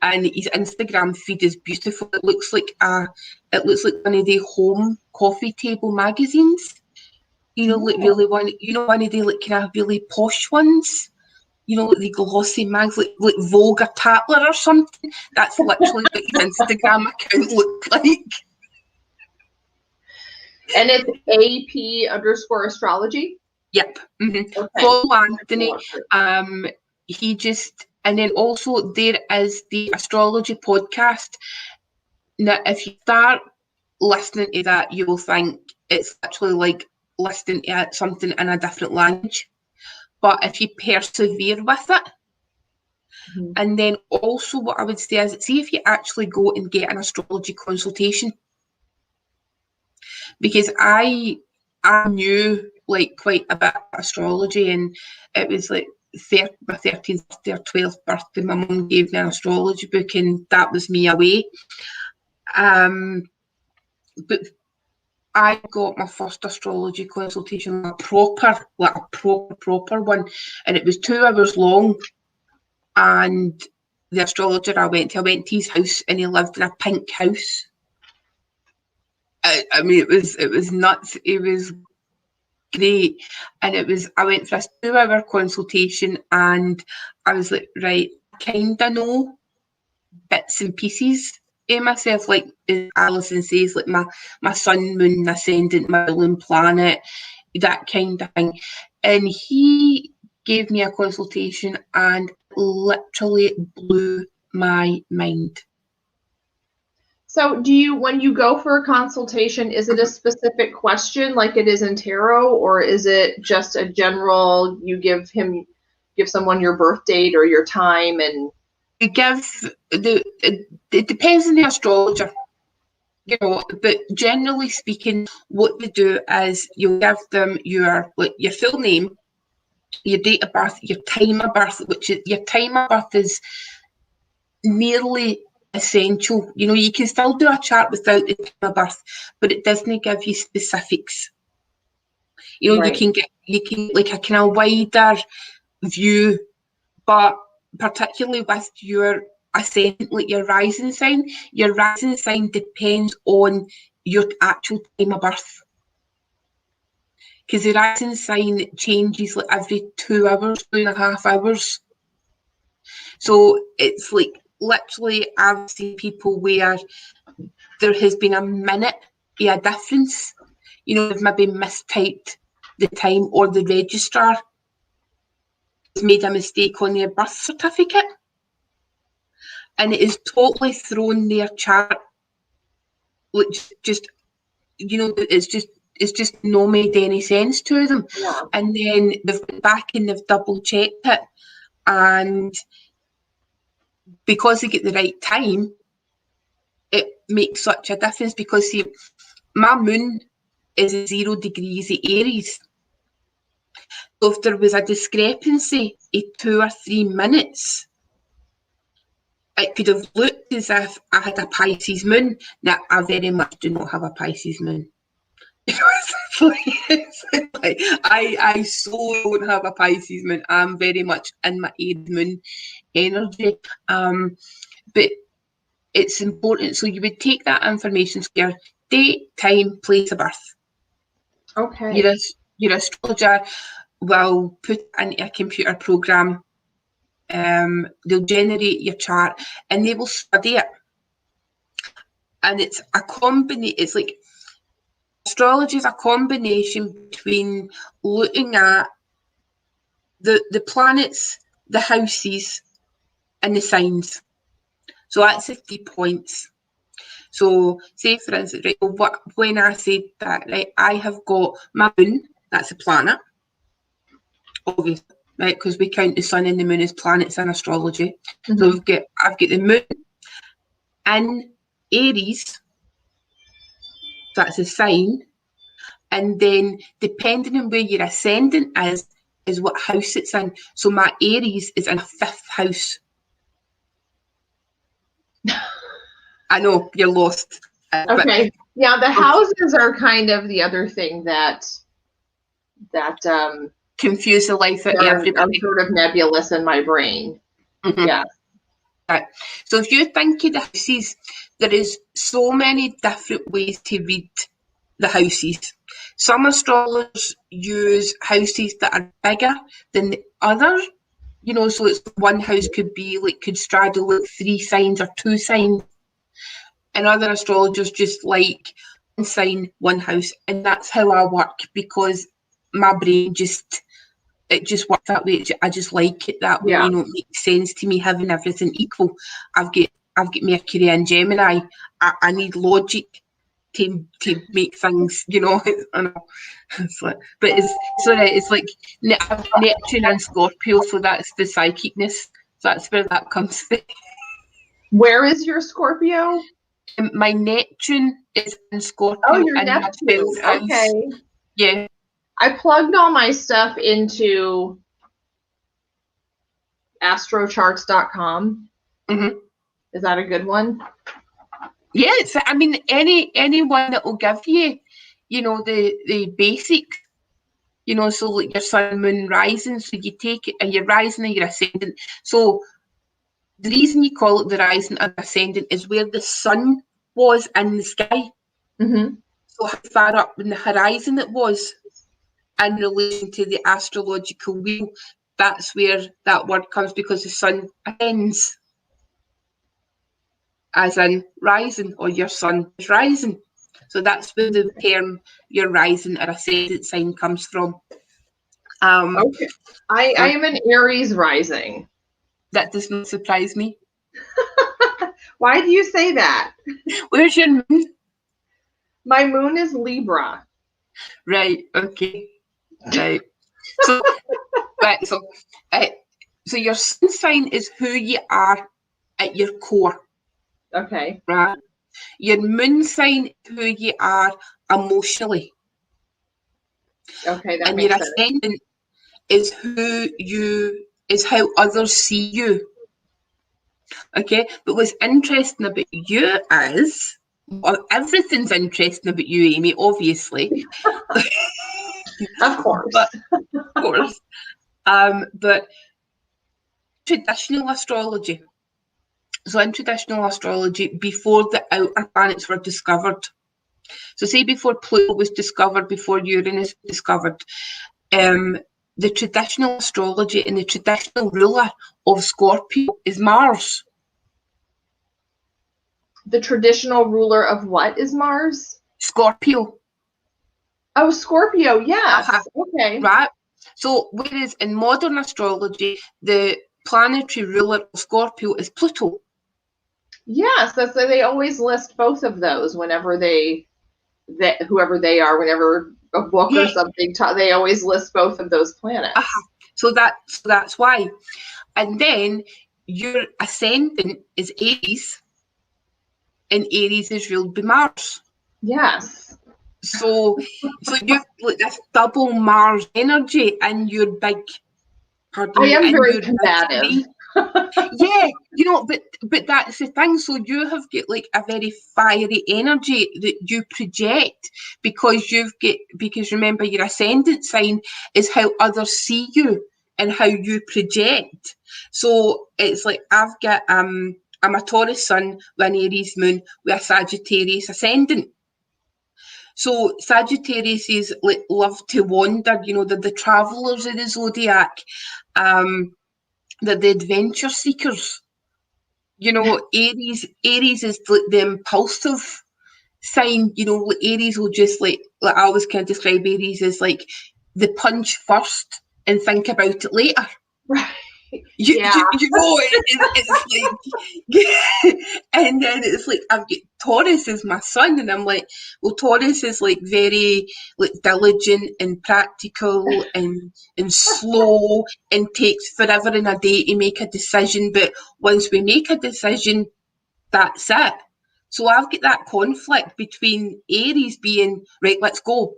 And his Instagram feed is beautiful. It looks like one of the home coffee table magazines. You know, like really one of the like kind of really posh ones. You know, like the glossy mags, like Vogue or Tatler or something. That's literally what his Instagram account looked like. And it's AP_astrology. Yep. Mm-hmm. Okay. Follow Anthony. He just, and then also there is the astrology podcast. Now, if you start listening to that, you will think it's actually like listening to something in a different language. But if you persevere with it, and then also what I would say is, see if you actually go and get an astrology consultation, because I knew like quite a bit of astrology, and it was like my 13th birthday or 12th birthday, my mum gave me an astrology book, and that was me away. But I got my first astrology consultation, a proper one, and it was 2 hours long. And the astrologer I went to his house, and he lived in a pink house. I mean, it was nuts. It was great, and I went for a 2-hour consultation, and I was like, right, I kind of know bits and pieces of myself, like Alison says, like my sun, moon, ascendant, my ruling planet, that kind of thing. And he gave me a consultation and literally blew my mind. So when you go for a consultation, is it a specific question like it is in tarot, or is it just a general, you give someone your birth date or your time and You give it depends on the astrologer, you know, but generally speaking, what they do is you'll give them your full name, your date of birth, your time of birth, which is your time of birth is nearly essential. You know, you can still do a chart without the time of birth, but it doesn't give you specifics. You know, right. you can like a kind of wider view, but particularly with your ascendant, like your rising sign depends on your actual time of birth. Because the rising sign changes like every 2 hours, 2.5 hours. So it's like literally I've seen people where there has been a minute of a difference. You know, they've maybe mistyped the time, or the registrar has made a mistake on their birth certificate, and it is totally thrown their chart, which just, you know, it's just not made any sense to them. Yeah. And then they've went back and they've double checked it, and because they get the right time, it makes such a difference. Because see, my moon is 0 degrees of Aries. So if there was a discrepancy of 2 or 3 minutes, it could have looked as if I had a Pisces moon. Now, I very much do not have a Pisces moon. I so don't have a Pisces moon. I'm very much in my Aries moon energy. But it's important. So you would take that information, so your date, time, place of birth. Okay. Your astrologer will put it into a computer program. They'll generate your chart and they will study it. And it's a combination. It's like astrology is a combination between looking at the planets, the houses, and the signs. So that's the 3 points. So say for instance, right, when I said that, right, I have got my moon, that's a planet, obviously, right, because we count the sun and the moon as planets in astrology. Mm-hmm. So I've got the moon in Aries, that's a sign, and then depending on where your ascendant is what house it's in. So my Aries is in a 5th house. I know, you're lost. Okay. Yeah, the houses are kind of the other thing that confuse the life out of everybody. Are sort of nebulous in my brain. Mm-hmm. Yeah. Right. So if you think of the houses, there is so many different ways to read the houses. Some astrologers use houses that are bigger than the other. You know, so it's one house could straddle like 3 signs or 2 signs. And other astrologers just like 1 sign, 1 house. And that's how I work, because my brain just works that way. I just like it that way. Yeah. You know, it makes sense to me having everything equal. I've got Mercury and Gemini. I need logic to make things, you know. I know. It's like, but it's like Neptune and Scorpio, so that's the psychicness. So that's where that comes from. Where is your Scorpio? My Neptune is in Scorpio. Oh, your Neptune. Okay. Yeah. I plugged all my stuff into astrocharts.com. Mm-hmm. Is that a good one? Yes. I mean, anyone that will give you, you know, the basics, you know, so like your sun, moon, rising, so you take it, and your rising and your ascendant. So the reason you call it the rising and ascendant is where the sun was in the sky. Mm-hmm. So how far up in the horizon it was in relation to the astrological wheel. That's where that word comes, because the sun ascends, as in rising, or your sun is rising. So that's where the term your rising or ascendant sign comes from. Okay. I am an Aries rising. That does not surprise me. Why do you say that? Where's your moon? My moon is Libra. Right. Okay. Right. So, right. So your sun sign is who you are at your core. Okay. Right. Your moon sign is who you are emotionally. Okay, that and makes your sense. ascendant is how others see you. Okay, but what's interesting about you is, well, everything's interesting about you, Amy, obviously. Of course. Of course. But traditional astrology. So in traditional astrology, before the outer planets were discovered, so say before Pluto was discovered, before Uranus was discovered, the traditional astrology and the traditional ruler of Scorpio is Mars. The traditional ruler of what is Mars? Scorpio. Oh, Scorpio, yes. Okay. Right. So whereas in modern astrology, the planetary ruler of Scorpio is Pluto. Yes, they always list both of those whenever whoever they are, whenever a book or something, they always list both of those planets. So that's why. And then your ascendant is Aries, and Aries is ruled by Mars. Yes. So you've like this double Mars energy in your big. I am very combative. Yeah, you know, but that's the thing. So you have got like a very fiery energy that you project, because remember, your ascendant sign is how others see you and how you project. So it's like I've got I'm a Taurus sun with an Aries moon with a Sagittarius ascendant. So Sagittarius is like love to wander, you know, they're the travellers of the zodiac. They're the adventure seekers. You know, Aries is like the impulsive sign. You know, Aries will just like I always kind of describe Aries as like the punch first and think about it later. Right. Yeah. You know, it's like, and then it's like, I've got Taurus as my son, and I'm like, well, Taurus is like very like diligent and practical and slow and takes forever and a day to make a decision. But once we make a decision, that's it. So I've got that conflict between Aries being, right, let's go,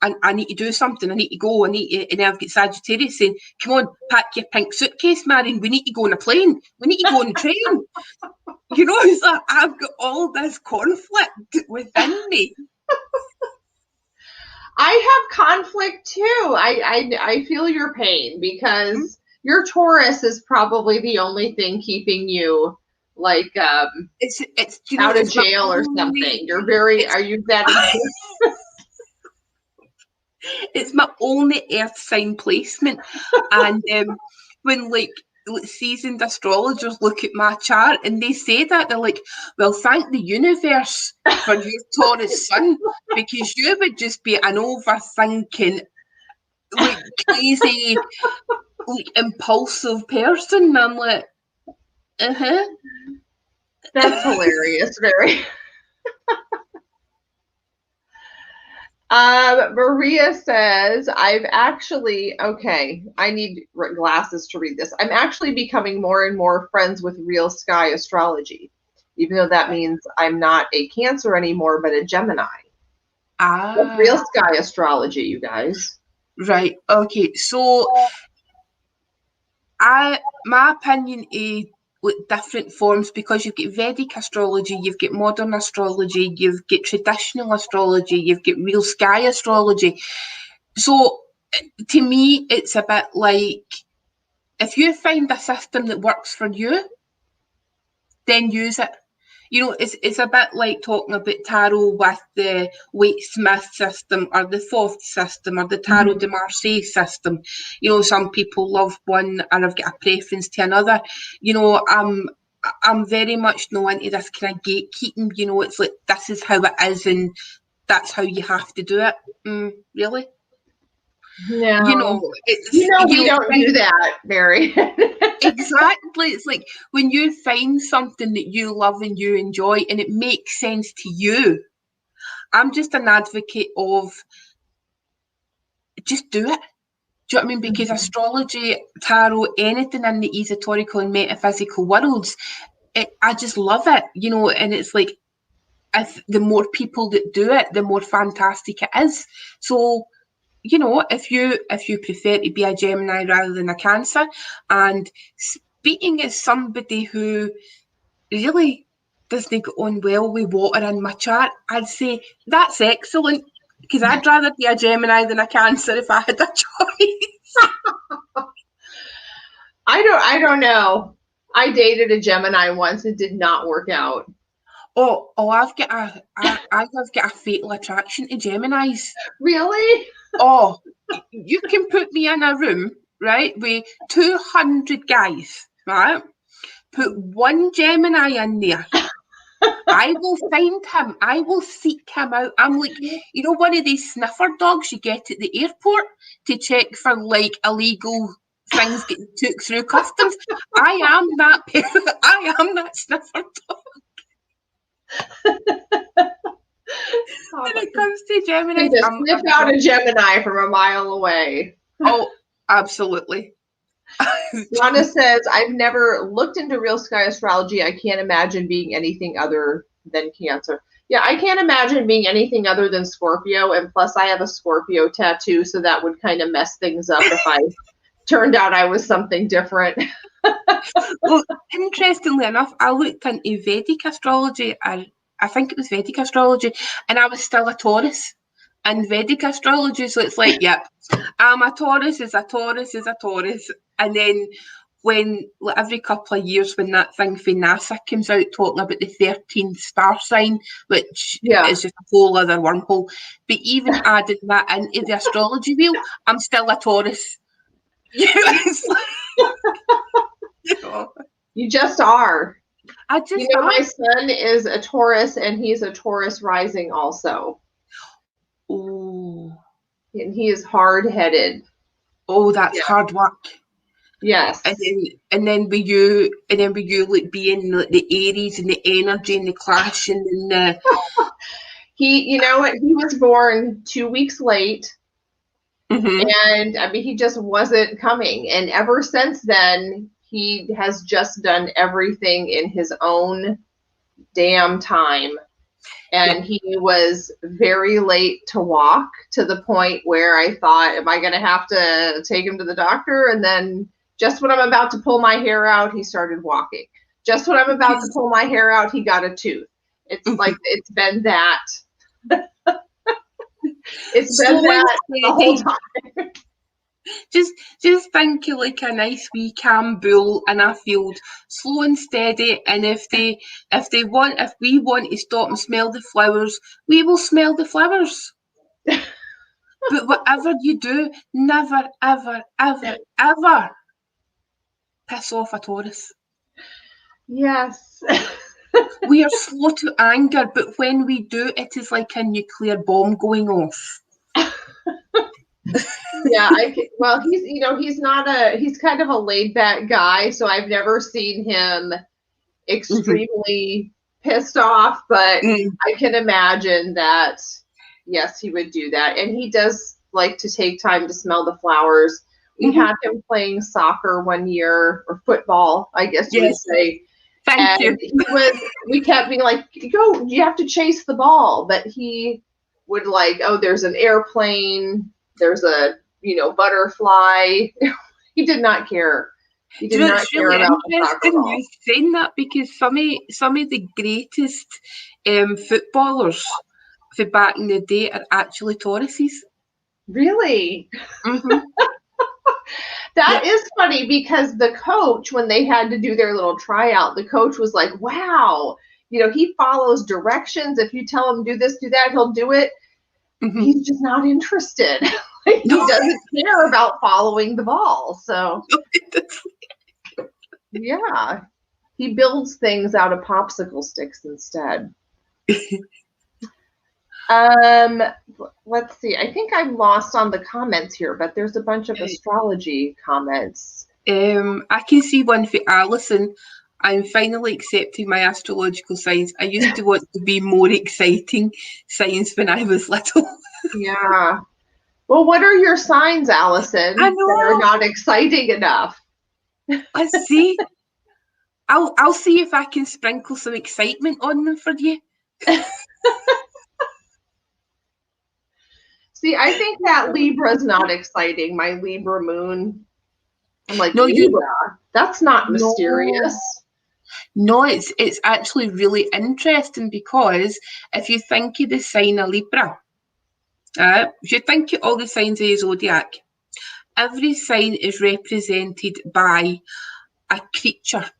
and I need to do something, I need to go, and then I've got Sagittarius saying, come on, pack your pink suitcase, Marion, we need to go on a plane, we need to go on a train. You know, it's like I've got all this conflict within me. I have conflict too. I feel your pain because your Taurus is probably the only thing keeping you like it's you out know, of jail or something. You're very, are you that? It's my only earth sign placement. And when like seasoned astrologers look at my chart and they say that, they're like, well, thank the universe for your Taurus sun, because you would just be an overthinking, like crazy, like impulsive person. And I'm like, That's hilarious, very. Maria says, I've actually, okay, I need glasses to read this. I'm actually becoming more and more friends with Real Sky Astrology, even though that means I'm not a Cancer anymore, but a Gemini. Real Sky Astrology, you guys. Right, okay, so my opinion is with different forms, because you've got Vedic astrology, you've got modern astrology, you've got traditional astrology, you've got real sky astrology. So to me, it's a bit like, if you find a system that works for you, then use it. You know, it's a bit like talking about tarot with the Waite Smith system or the Thoth system or the Tarot de Marseille system. You know, some people love one and I've got a preference to another. You know, I'm very much not into this kind of gatekeeping. You know, it's like, this is how it is and that's how you have to do it. Really? No. You know, we don't do that, Mary. Exactly. It's like when you find something that you love and you enjoy and it makes sense to you. I'm just an advocate of just do it. Do you know what I mean? Because astrology, tarot, anything in the esoterical and metaphysical worlds, I just love it, you know, and it's like, if the more people that do it, the more fantastic it is. So, you know, if you prefer to be a Gemini rather than a Cancer, and speaking as somebody who really doesn't get on well with water in my chart, I'd say that's excellent, because I'd rather be a Gemini than a Cancer if I had a choice. I don't know. I dated a Gemini once. It did not work out. Oh, I have got a fatal attraction to Geminis. Really? Oh, you can put me in a room, right, with 200 guys, right? Put one Gemini in there. I will find him. I will seek him out. I'm like, you know, one of these sniffer dogs you get at the airport to check for like illegal things getting took through customs. I am that. I am that sniffer dog. When it comes to Gemini, you just sniff out a Gemini from a mile away. Oh, absolutely. Donna says, I've never looked into Real Sky Astrology. I can't imagine being anything other than Cancer. Yeah, I can't imagine being anything other than Scorpio. And plus, I have a Scorpio tattoo, so that would kind of mess things up if I turned out I was something different. Well, interestingly enough, I looked into Vedic astrology. I think it was Vedic astrology, and I was still a Taurus in Vedic astrology. So it's like, yep, I'm a Taurus, is a Taurus, is a Taurus. And then when, like, every couple of years, when that thing for NASA comes out talking about the 13th star sign, which is just a whole other wormhole, but even adding that into the astrology wheel, I'm still a Taurus. You know, it's like, you know. You just are. You know, my son is a Taurus, and he's a Taurus rising also. Oh. And he is hard-headed. Oh, that's hard work. Yes. And then with you like being like the Aries and the energy and the clashing and the You know what? He was born 2 weeks late. Mm-hmm. And I mean, he just wasn't coming. And ever since then, he has just done everything in his own damn time. And he was very late to walk, to the point where I thought, am I going to have to take him to the doctor? And then just when I'm about to pull my hair out, he started walking. Just when I'm about to pull my hair out, he got a tooth. It's like, it's been that. It's been that the whole time. Just think of like a nice wee calm bull in a field, slow and steady. And if we want to stop and smell the flowers, we will smell the flowers. But whatever you do, never, ever, ever, ever piss off a Taurus. Yes. We are slow to anger, but when we do, it is like a nuclear bomb going off. Yeah, well, he's kind of a laid back guy, so I've never seen him extremely pissed off, but I can imagine that, yes, he would do that. And he does like to take time to smell the flowers. We had him playing soccer one year, or football, I guess you would say. Thank you. We kept being like, go, you have to chase the ball. But he would like, oh, there's an airplane, there's a, butterfly. He did not care. He did not care really about the soccer ball. You saying that, because some of the greatest footballers for back in the day are actually Tauruses. Really? Mm-hmm. That is funny, because the coach, when they had to do their little tryout, the coach was like, wow, he follows directions. If you tell him do this, do that, he'll do it. Mm-hmm. He's just not interested. He doesn't care about following the ball. So, yeah, he builds things out of popsicle sticks instead. Let's see. I think I'm lost on the comments here, but there's a bunch of astrology comments. I can see one for Alison. I'm finally accepting my astrological signs. I used to want to be more exciting signs when I was little. Yeah. Well, what are your signs, Alison, that are not exciting enough? Let's see. I'll see if I can sprinkle some excitement on them for you. See, I think that Libra's not exciting. My Libra moon. I'm like, no, Libra? That's not mysterious. No, it's actually really interesting, because if you think of the sign of Libra, if you think of all the signs of the zodiac, every sign is represented by a creature,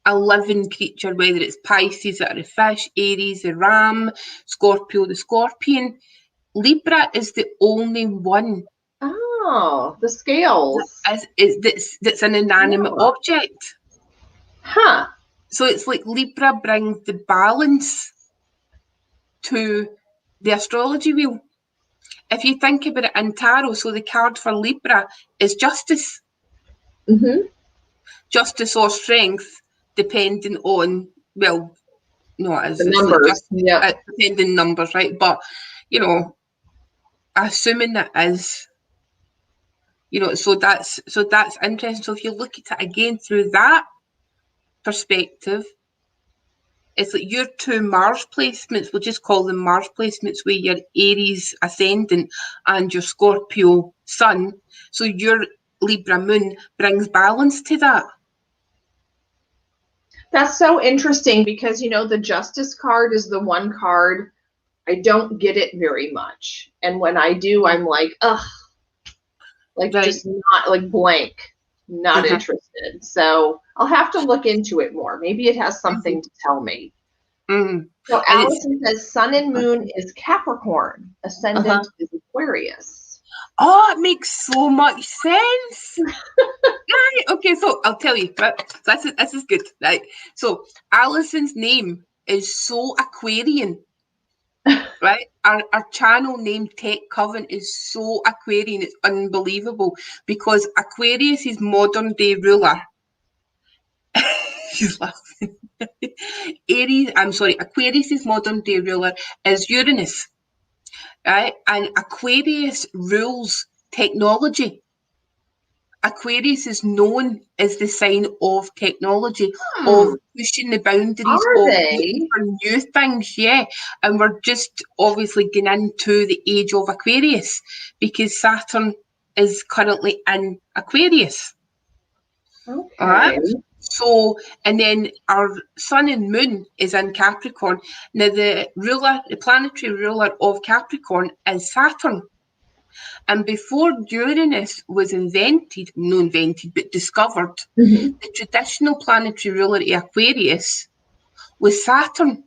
a living creature, whether it's Pisces, that are a fish, Aries, a ram, Scorpio, the scorpion. Libra is the only one. Oh, the scales. That's an inanimate object. Huh. So it's like Libra brings the balance to the astrology wheel. If you think about it in tarot, so the card for Libra is justice. Mm-hmm. Justice or strength, depending on, the numbers. Depending numbers, right? But, assuming that is, so that's interesting. So if you look at it again through that perspective, it's like your two Mars placements, we'll just call them Mars placements, where your Aries ascendant and your Scorpio sun. So your Libra moon brings balance to that. That's so interesting, because, the Justice card is the one card I don't get it very much. And when I do, I'm like, ugh, like just not like blank, not interested. So I'll have to look into it more. Maybe it has something to tell me. So Allison says Sun and Moon is Capricorn, Ascendant is Aquarius. Oh, it makes so much sense. Right. Okay, so I'll tell you. Right? So this is good. Right. So Allison's name is so Aquarian. right? Our channel named Tech Coven is so Aquarian, it's unbelievable, because Aquarius is modern day ruler. She's laughing. Aquarius' modern day ruler is Uranus, right? And Aquarius rules technology. Aquarius is known as the sign of technology, of pushing the boundaries, Are of they? looking for new things, yeah. And we're just obviously going into the age of Aquarius because Saturn is currently in Aquarius. Okay. All right? So, and then our sun and moon is in Capricorn. Now, the planetary ruler of Capricorn is Saturn. And before Uranus was but discovered, the traditional planetary ruler of Aquarius was Saturn.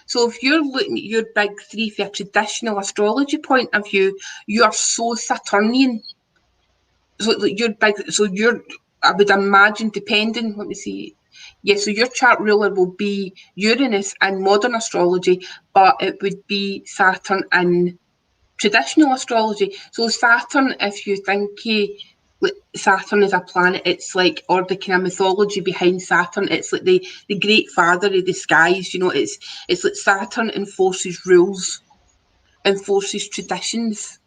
So if you're looking at your big three from a traditional astrology point of view, you are so Saturnian. I would imagine, depending, let me see. Yeah, so your chart ruler will be Uranus in modern astrology, but it would be Saturn in traditional astrology. So Saturn, if you think Saturn is a planet, it's like, or the kind of mythology behind Saturn, it's like the great father of the skies, you know, it's like Saturn enforces rules, enforces traditions.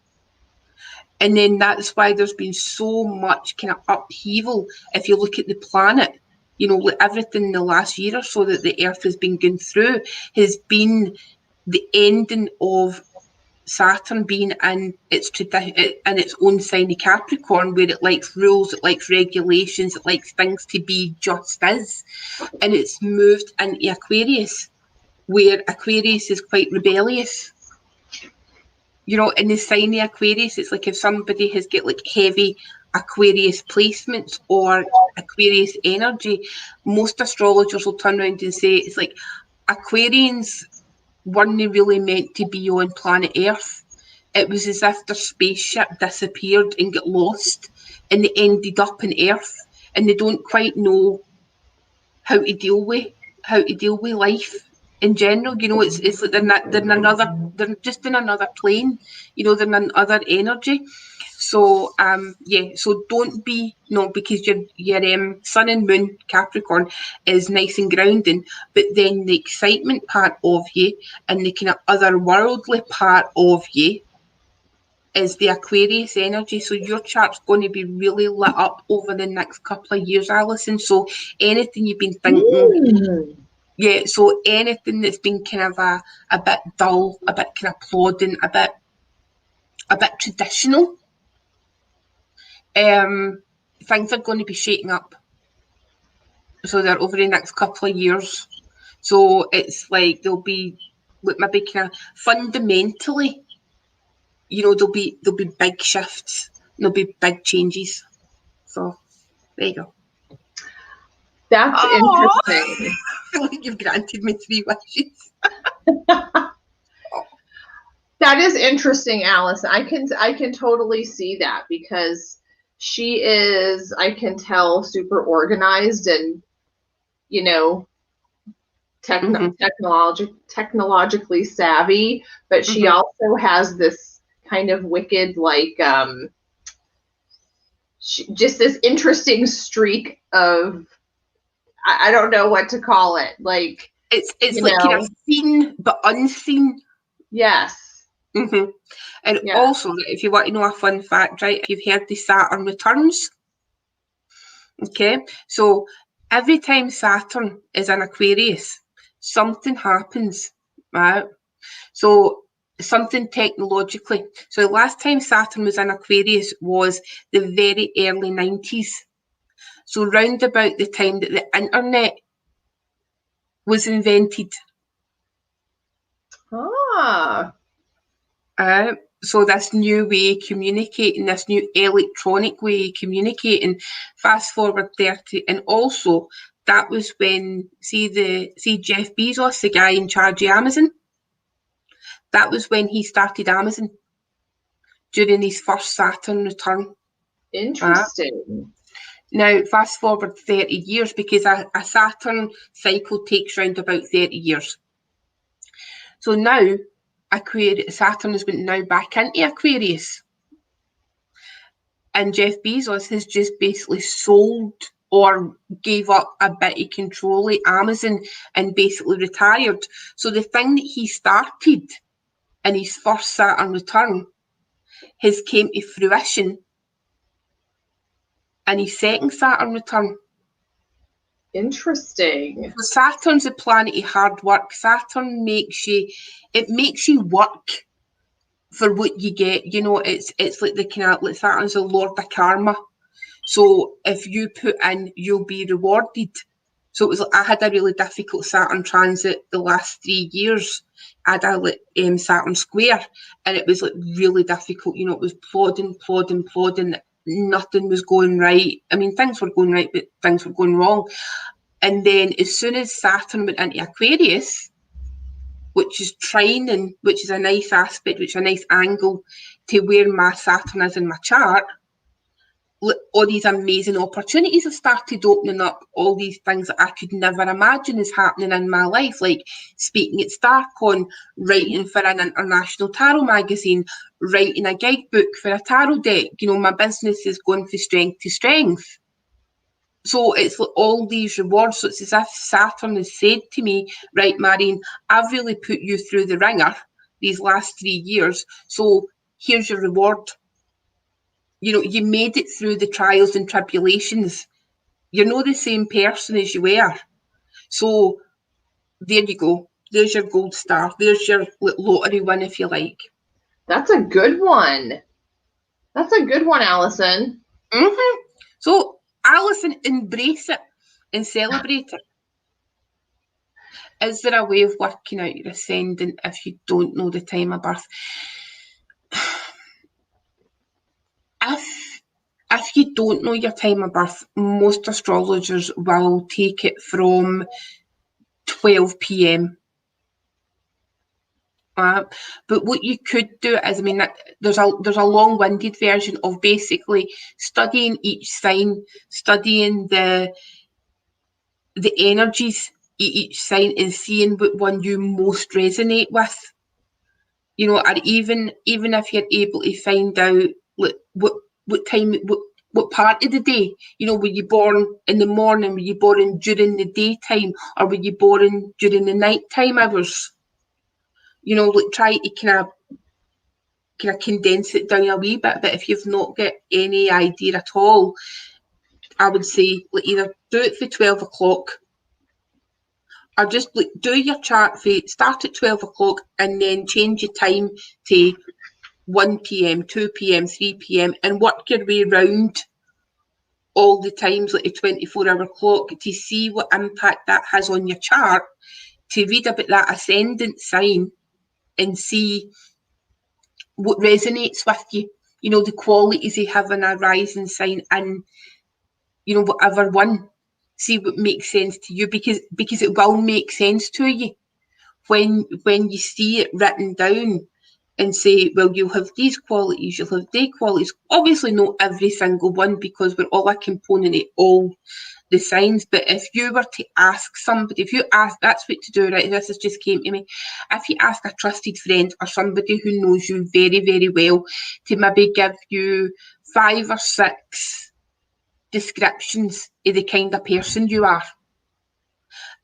And then that's why there's been so much kind of upheaval. If you look at the planet, you know, everything in the last year or so that the Earth has been going through has been the ending of Saturn being in its own sign of Capricorn, where it likes rules, it likes regulations, it likes things to be just as. And it's moved into Aquarius, where Aquarius is quite rebellious. You know, in the sign of Aquarius, it's like if somebody has got like heavy Aquarius placements or Aquarius energy, most astrologers will turn around and say it's like Aquarians weren't really meant to be on planet Earth. It was as if their spaceship disappeared and got lost and they ended up on Earth and they don't quite know how to deal with life in general. You know, it's like they're just in another plane, you know, they're in another energy. So so don't be because your sun and moon Capricorn is nice and grounding, but then the excitement part of you and the kind of otherworldly part of you is the Aquarius energy. So your chart's going to be really lit up over the next couple of years, Alison. So anything you've been thinking, so anything that's been kind of a bit dull, a bit kind of plodding, a bit traditional, things are going to be shaking up. So they're over the next couple of years. So it's like there'll be maybe kind of fundamentally, you know, there'll be big shifts, there'll be big changes. So there you go. That's interesting. I feel like you've granted me 3 wishes. That is interesting, Alice. I can totally see that because she is, I can tell, super organized and, you know, technologically savvy, but she also has this kind of wicked, like, just this interesting streak of, I don't know what to call it. Like, it's like kind of seen but unseen. Yes. And also, if you want to know a fun fact, right, you've heard the Saturn returns. Okay, so every time Saturn is in Aquarius, something happens, right? So something technologically. So the last time Saturn was in Aquarius was the very early 90s. So round about the time that the internet was invented. So this new way of communicating, this new electronic way of communicating, fast forward 30, and also that was when, see Jeff Bezos, the guy in charge of Amazon, that was when he started Amazon during his first Saturn return. Interesting. Now, fast forward 30 years, because a Saturn cycle takes around about 30 years. So now Aquarius, Saturn has been now back into Aquarius. And Jeff Bezos has just basically sold or gave up a bit of control at Amazon and basically retired. So the thing that he started in his first Saturn return has came to fruition in his second Saturn return. Interesting. So Saturn's a planet of hard work. Saturn makes you work for what you get. You know, it's like the kind of, like Saturn's the Lord of Karma. So if you put in, you'll be rewarded. So it was like, I had a really difficult Saturn transit the last 3 years. I had a Saturn square, and it was like really difficult. You know, it was plodding. Nothing was going right. I mean, things were going right, but things were going wrong. And then as soon as Saturn went into Aquarius, which is trining, which is a nice aspect, which is a nice angle to where my Saturn is in my chart, all these amazing opportunities have started opening up, all these things that I could never imagine is happening in my life, like speaking at StaarCon, writing for an international tarot magazine, writing a guidebook for a tarot deck. You know, my business is going from strength to strength. So it's like all these rewards. So it's as if Saturn has said to me, right, Marion, I've really put you through the ringer these last 3 years. So here's your reward. You know, you made it through the trials and tribulations. You're not the same person as you were. So there you go. There's your gold star. There's your lottery win, if you like. That's a good one. That's a good one, Alison. Mm-hmm. So, Alison, embrace it and celebrate it. Is there a way of working out your ascendant if you don't know the time of birth? If you don't know your time of birth, most astrologers will take it from 12 p.m. But what you could do is, I mean, there's a long-winded version of basically studying each sign, studying the energies each sign, and seeing what one you most resonate with. You know, or even if you're able to find out like what time, what part of the day, you know, were you born in the morning, were you born during the daytime, or were you born during the nighttime hours? You know, like try to kind of condense it down a wee bit. But if you've not got any idea at all, I would say like either do it for 12 o'clock, or just like do your chart for start at 12 o'clock and then change your time to 1 p.m, 2 p.m, 3 p.m, and work your way around all the times like a 24-hour clock to see what impact that has on your chart, to read about that ascendant sign and see what resonates with you. You know, the qualities of having a rising sign and, you know, whatever one. See what makes sense to you, because it will make sense to you when you see it written down and say, well, you'll have these qualities, you'll have they qualities. Obviously not every single one, because we're all a component of all the signs. But if you were to ask somebody, if you ask, that's what to do, right? This has just came to me. If you ask a trusted friend or somebody who knows you very, very well to maybe give you 5 or 6 descriptions of the kind of person you are,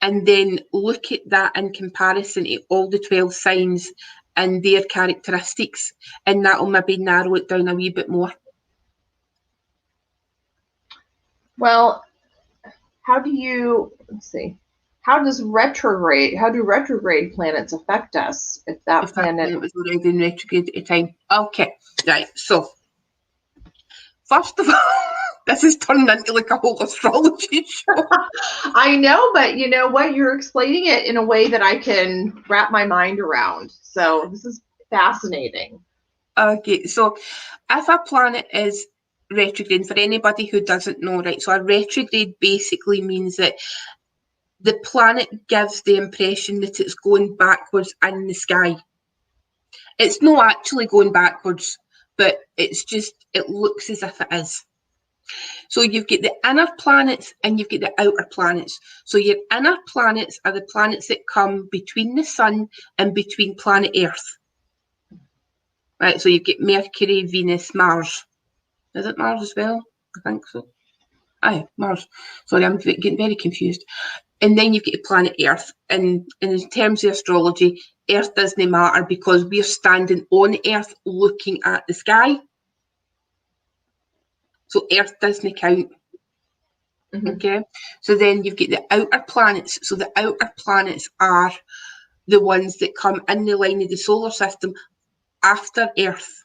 and then look at that in comparison to all the 12 signs and their characteristics, and that'll maybe narrow it down a wee bit more. Well, how do retrograde planets affect us if that planet was already in retrograde at the time? Okay, right. So first of all, this is turning into like a whole astrology show. I know, but you know what? You're explaining it in a way that I can wrap my mind around. So this is fascinating. Okay, so if a planet is retrograde, for anybody who doesn't know, right, so a retrograde basically means that the planet gives the impression that it's going backwards in the sky. It's not actually going backwards, but it's just, it looks as if it is. So you've got the inner planets and you've got the outer planets. So your inner planets are the planets that come between the sun and between planet Earth. Right, so you get Mercury, Venus, Mars. Is it Mars as well? I think so. Aye, Mars. Sorry, I'm getting very confused. And then you get the planet Earth. And in terms of astrology, Earth doesn't matter because we're standing on Earth looking at the sky. So Earth doesn't count. Mm-hmm. Okay. So then you've got the outer planets. So the outer planets are the ones that come in the line of the solar system after Earth.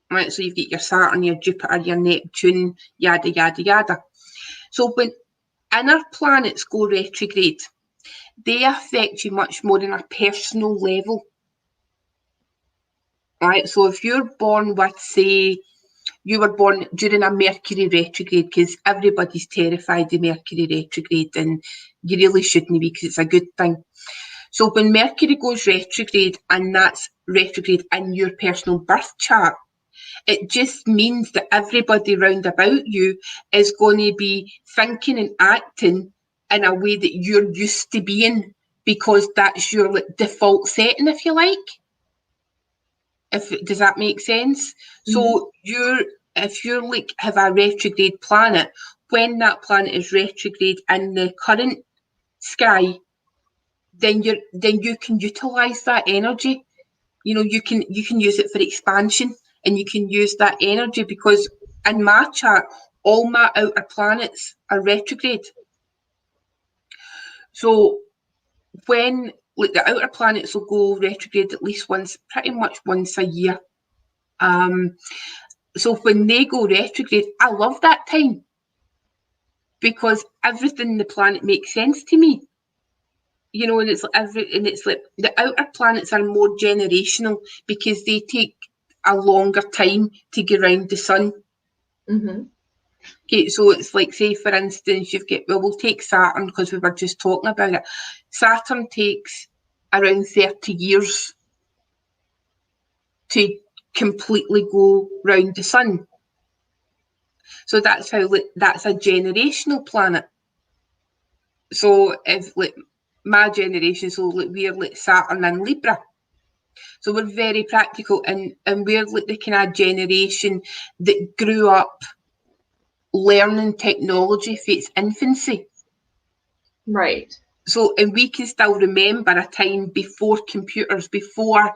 Right, so you've got your Saturn, your Jupiter, your Neptune, yada, yada, yada. So when inner planets go retrograde, they affect you much more on a personal level. Right, so if you're born with, say, you were born during a Mercury retrograde, because everybody's terrified of Mercury retrograde, and you really shouldn't be because it's a good thing. So when Mercury goes retrograde, and that's retrograde in your personal birth chart, it just means that everybody round about you is going to be thinking and acting in a way that you're used to being, because that's your default setting, if you like. Does that make sense? Mm-hmm. So if you're like have a retrograde planet, when that planet is retrograde in the current sky, then you can utilize that energy. You know, you can use it for expansion, and you can use that energy, because in my chart, all my outer planets are retrograde. So when the outer planets will go retrograde at least pretty much once a year. So when they go retrograde, I love that time, because everything in the planet makes sense to me. You know, and it's like the outer planets are more generational because they take a longer time to get around the sun. Mm-hmm. Okay, so it's like, say for instance, we'll take Saturn because we were just talking about it. Saturn takes around 30 years to completely go round the sun. So that's a generational planet. So if like my generation, so like we're like Saturn and Libra. So we're very practical, and we're like the kind of generation that grew up learning technology for its infancy. Right. So, and we can still remember a time before computers, before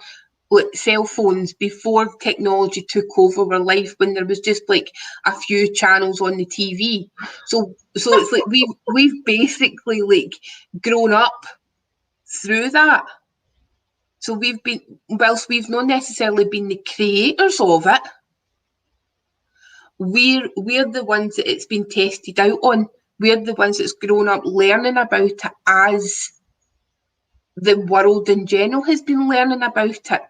like cell phones, before technology took over our life, when there was just like a few channels on the TV. So it's like we've basically like grown up through that. So whilst we've not necessarily been the creators of it, we're the ones that it's been tested out on. We're the ones that's grown up learning about it as the world in general has been learning about it.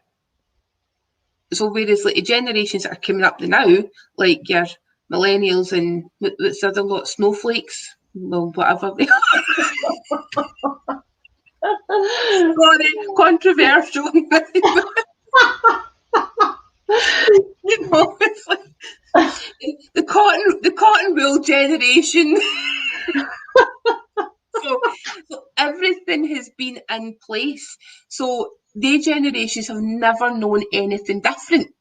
So whereas like the generations that are coming up now, like your millennials and what's the other lot, snowflakes, well, whatever they are. Sorry, controversial. You know, it's like the cotton wool generation. so everything has been in place. So their generations have never known anything different.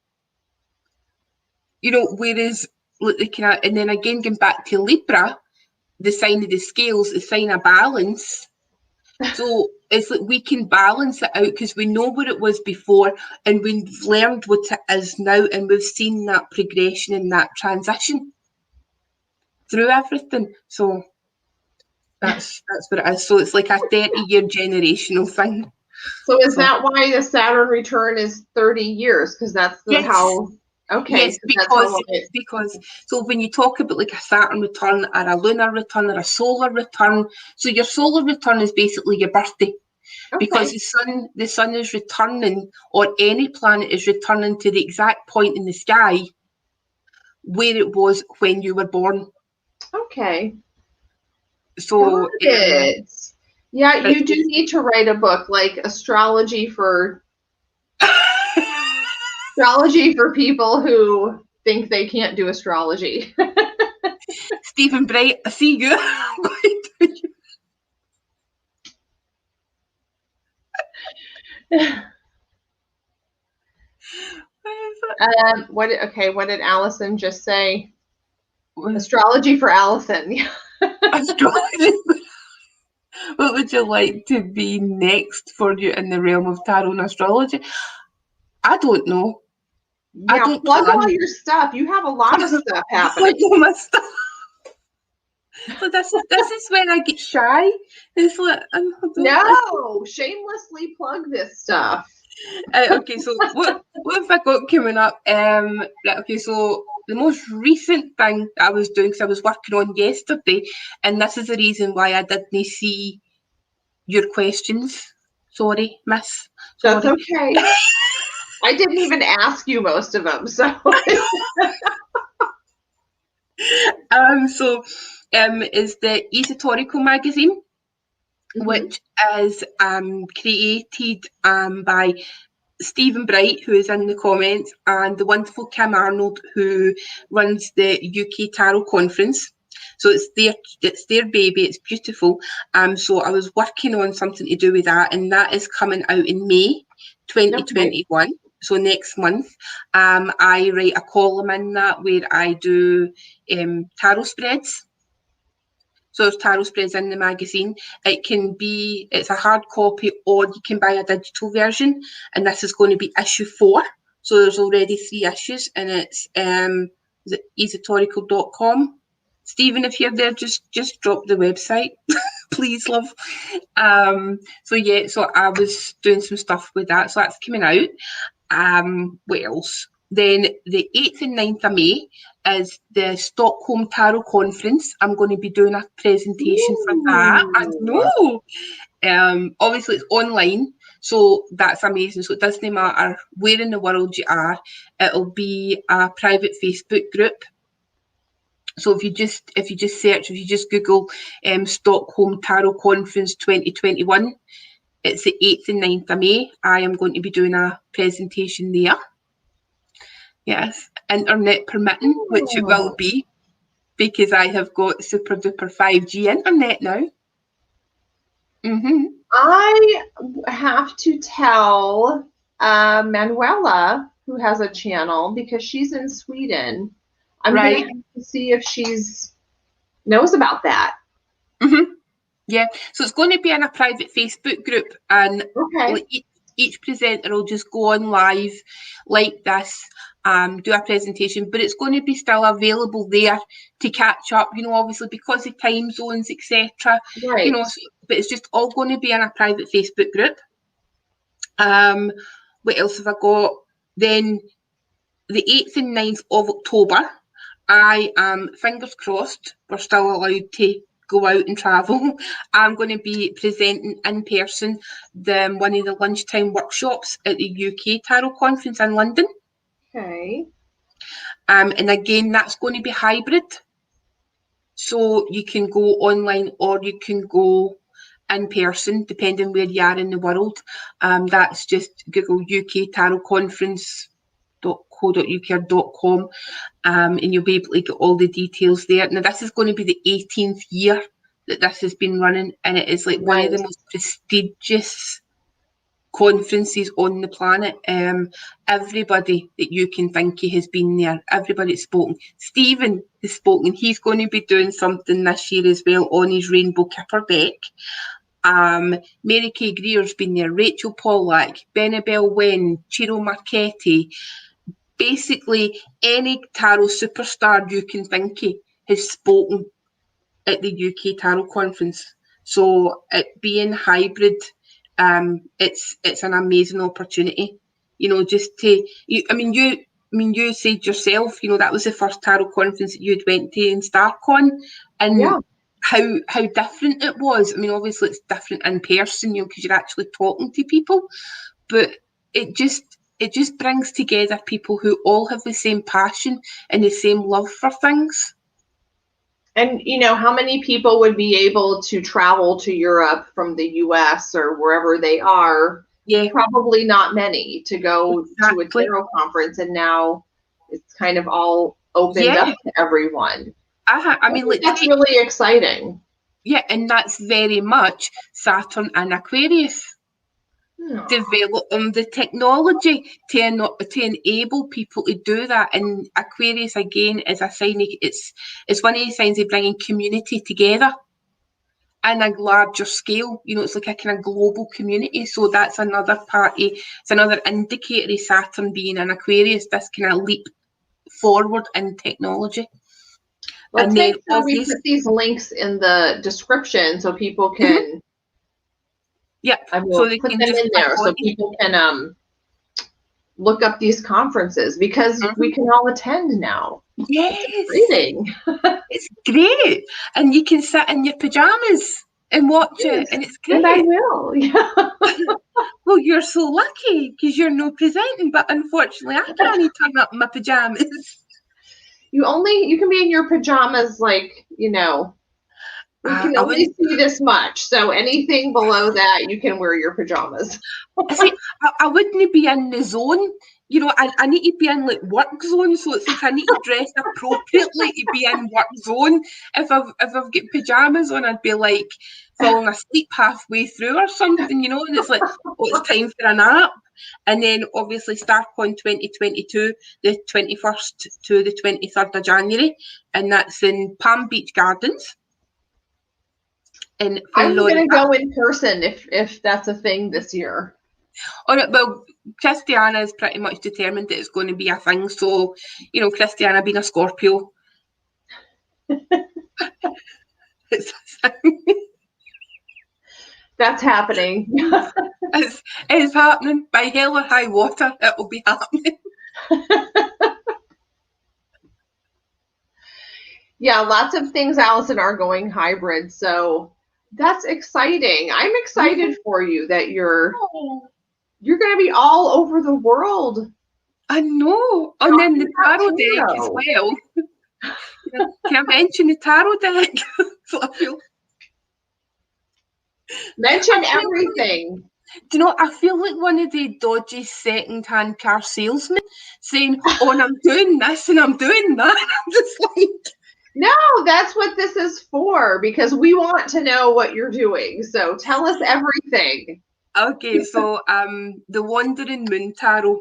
You know, whereas and then again going back to Libra, the sign of the scales, the sign of balance. So it's like we can balance it out because we know what it was before, and we've learned what it is now, and we've seen that progression and that transition through everything. So that's what it is. So it's like a 30-year generational thing. So is that why the Saturn return is 30 years? Because that's how. Okay. Yes, because so when you talk about like a Saturn return or a lunar return or a solar return, so your solar return is basically your birthday. Okay. Because the sun is returning, or any planet is returning to the exact point in the sky where it was when you were born. Okay. So yeah, you do need to write a book like astrology for people who think they can't do astrology. Stephen Bright, I see you. What did Allison just say? Astrology for Allison. Astrology. What would you like to be next for you in the realm of tarot and astrology? I don't know. Yeah, I don't plug plan. all your stuff. You have a lot of stuff happening. All my stuff. So this is when I get shy. It's like no, shamelessly plug this stuff. Okay, so what have I got coming up? Right, okay, so the most recent thing that I was doing, because I was working on yesterday, and this is the reason why I didn't see your questions. Sorry, miss. Sorry. That's okay. I didn't even ask you most of them, so. Is the Esotoracle magazine, which is created by Stephen Bright, who is in the comments, and the wonderful Kim Arnold, who runs the UK Tarot Conference. So it's their baby. It's beautiful. So I was working on something to do with that, and that is coming out in May 2021. Okay. So next month, I write a column in that where I do tarot spreads. So there's tarot spreads in the magazine. It's a hard copy, or you can buy a digital version, and this is going to be issue 4. So there's already 3 issues, and it's is it Esotoracle.com. Stephen, if you're there, just drop the website, please, love. So I was doing some stuff with that, so that's coming out. What else? Then the 8th and 9th of May is the Stockholm Tarot Conference. I'm going to be doing a presentation for that. I know. Obviously, it's online, so that's amazing. So it doesn't matter where in the world you are. It'll be a private Facebook group. So if you just Google Stockholm Tarot Conference 2021, it's the 8th and 9th of May. I am going to be doing a presentation there. Yes, internet permitting, which it will be, because I have got super duper 5G internet now. I have to tell Manuela, who has a channel, because she's in Sweden. I'm going to have to see if she's knows about that. Yeah, so it's going to be in a private Facebook group, and each presenter will just go on live like this, do a presentation, but it's going to be still available there to catch up, obviously because of time zones, etc. Right. But it's just all going to be in a private Facebook group. What else have I got? Then the 8th and 9th of October, I am, fingers crossed, we're still allowed to go out and travel. I'm going to be presenting in person one of the lunchtime workshops at the UK Tarot Conference in London. Okay. And again, that's going to be hybrid. So you can go online or you can go in person, depending where you are in the world. That's just Google UK Tarot Conference .co.uk.com, and you'll be able to get all the details there. Now, this is going to be the 18th year that this has been running, and it is like one of the most prestigious conferences on the planet. Everybody that you can think of has been there. Everybody's spoken. Stephen has spoken. He's going to be doing something this year as well on his Rainbow Kipper deck. Mary K. Greer's been there. Rachel Pollack, Benabel Wen, Ciro Marchetti. Basically, any tarot superstar you can think of has spoken at the UK Tarot Conference. So it being hybrid, it's an amazing opportunity. Just to you said yourself, that was the first tarot conference that you'd went to in StaarCon, and how different it was. Obviously it's different in person, because you're actually talking to people, but it just brings together people who all have the same passion and the same love for things. And how many people would be able to travel to Europe from the US or wherever they are? Yeah, probably not many to go to a tarot conference, and now it's kind of all opened up to everyone. That's really exciting. Yeah, and that's very much Saturn and Aquarius. develop the technology to enable people to do that. And Aquarius, again, is a sign. It's one of the signs of bringing community together in a larger scale. You know, it's like a kind of global community. So that's another party. It's another indicator of Saturn being an Aquarius. This kind of leap forward in technology. Let's make sure we put these links in the description so people can. Yeah, I will put them in there so people can look up these conferences, because we can all attend now. Yes, it's exciting. It's great, and you can sit in your pajamas and watch it, and it's great. And I will. Yeah. Well, you're so lucky because you're no presenting, but unfortunately, I can't turn up in my pajamas. You can be in your pajamas, like, you know. We can only see this much, so anything below that, you can wear your pajamas. See, I wouldn't be in the zone. You know, I need to be in like work zone, so it's like I need to dress appropriately to be in work zone. If I've got pajamas on, I'd be like falling asleep halfway through or something, you know. And it's like, oh, it's time for a nap. And then obviously StaarCon 2022, the 21st to the 23rd of January, and that's in Palm Beach Gardens. I'm going to go in person if that's a thing this year. All right, well, Christiana is pretty much determined that it's going to be a thing. So, you know, Christiana being a Scorpio. It's a thing. That's happening. It's happening. By hell or high water, it will be happening. Yeah, lots of things, Allison, are going hybrid. So that's exciting. I'm excited for you that you're going to be all over the world. I know. And then the tarot deck as well. Can I mention the tarot deck? So I feel. Mention everything. Do you know, I feel like one of the dodgy second-hand car salesmen saying, oh, and I'm doing this and I'm doing that. I'm just like... No, that's what this is for, because we want to know what you're doing. So tell us everything. Okay, so the Wandering Moon Tarot.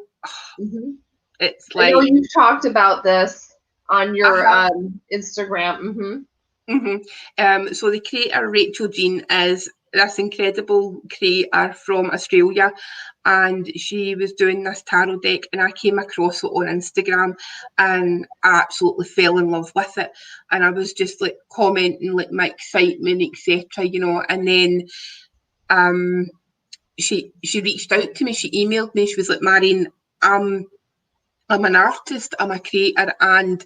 It's like... I know you've talked about this on your Instagram. So the creator, Rachel Jean, is this incredible creator from Australia, and she was doing this tarot deck, and I came across it on Instagram and I absolutely fell in love with it, and I was just like commenting like my excitement, etc., you know. And then she reached out to me, she emailed me, she was like, Marion, I'm an artist, I'm a creator, and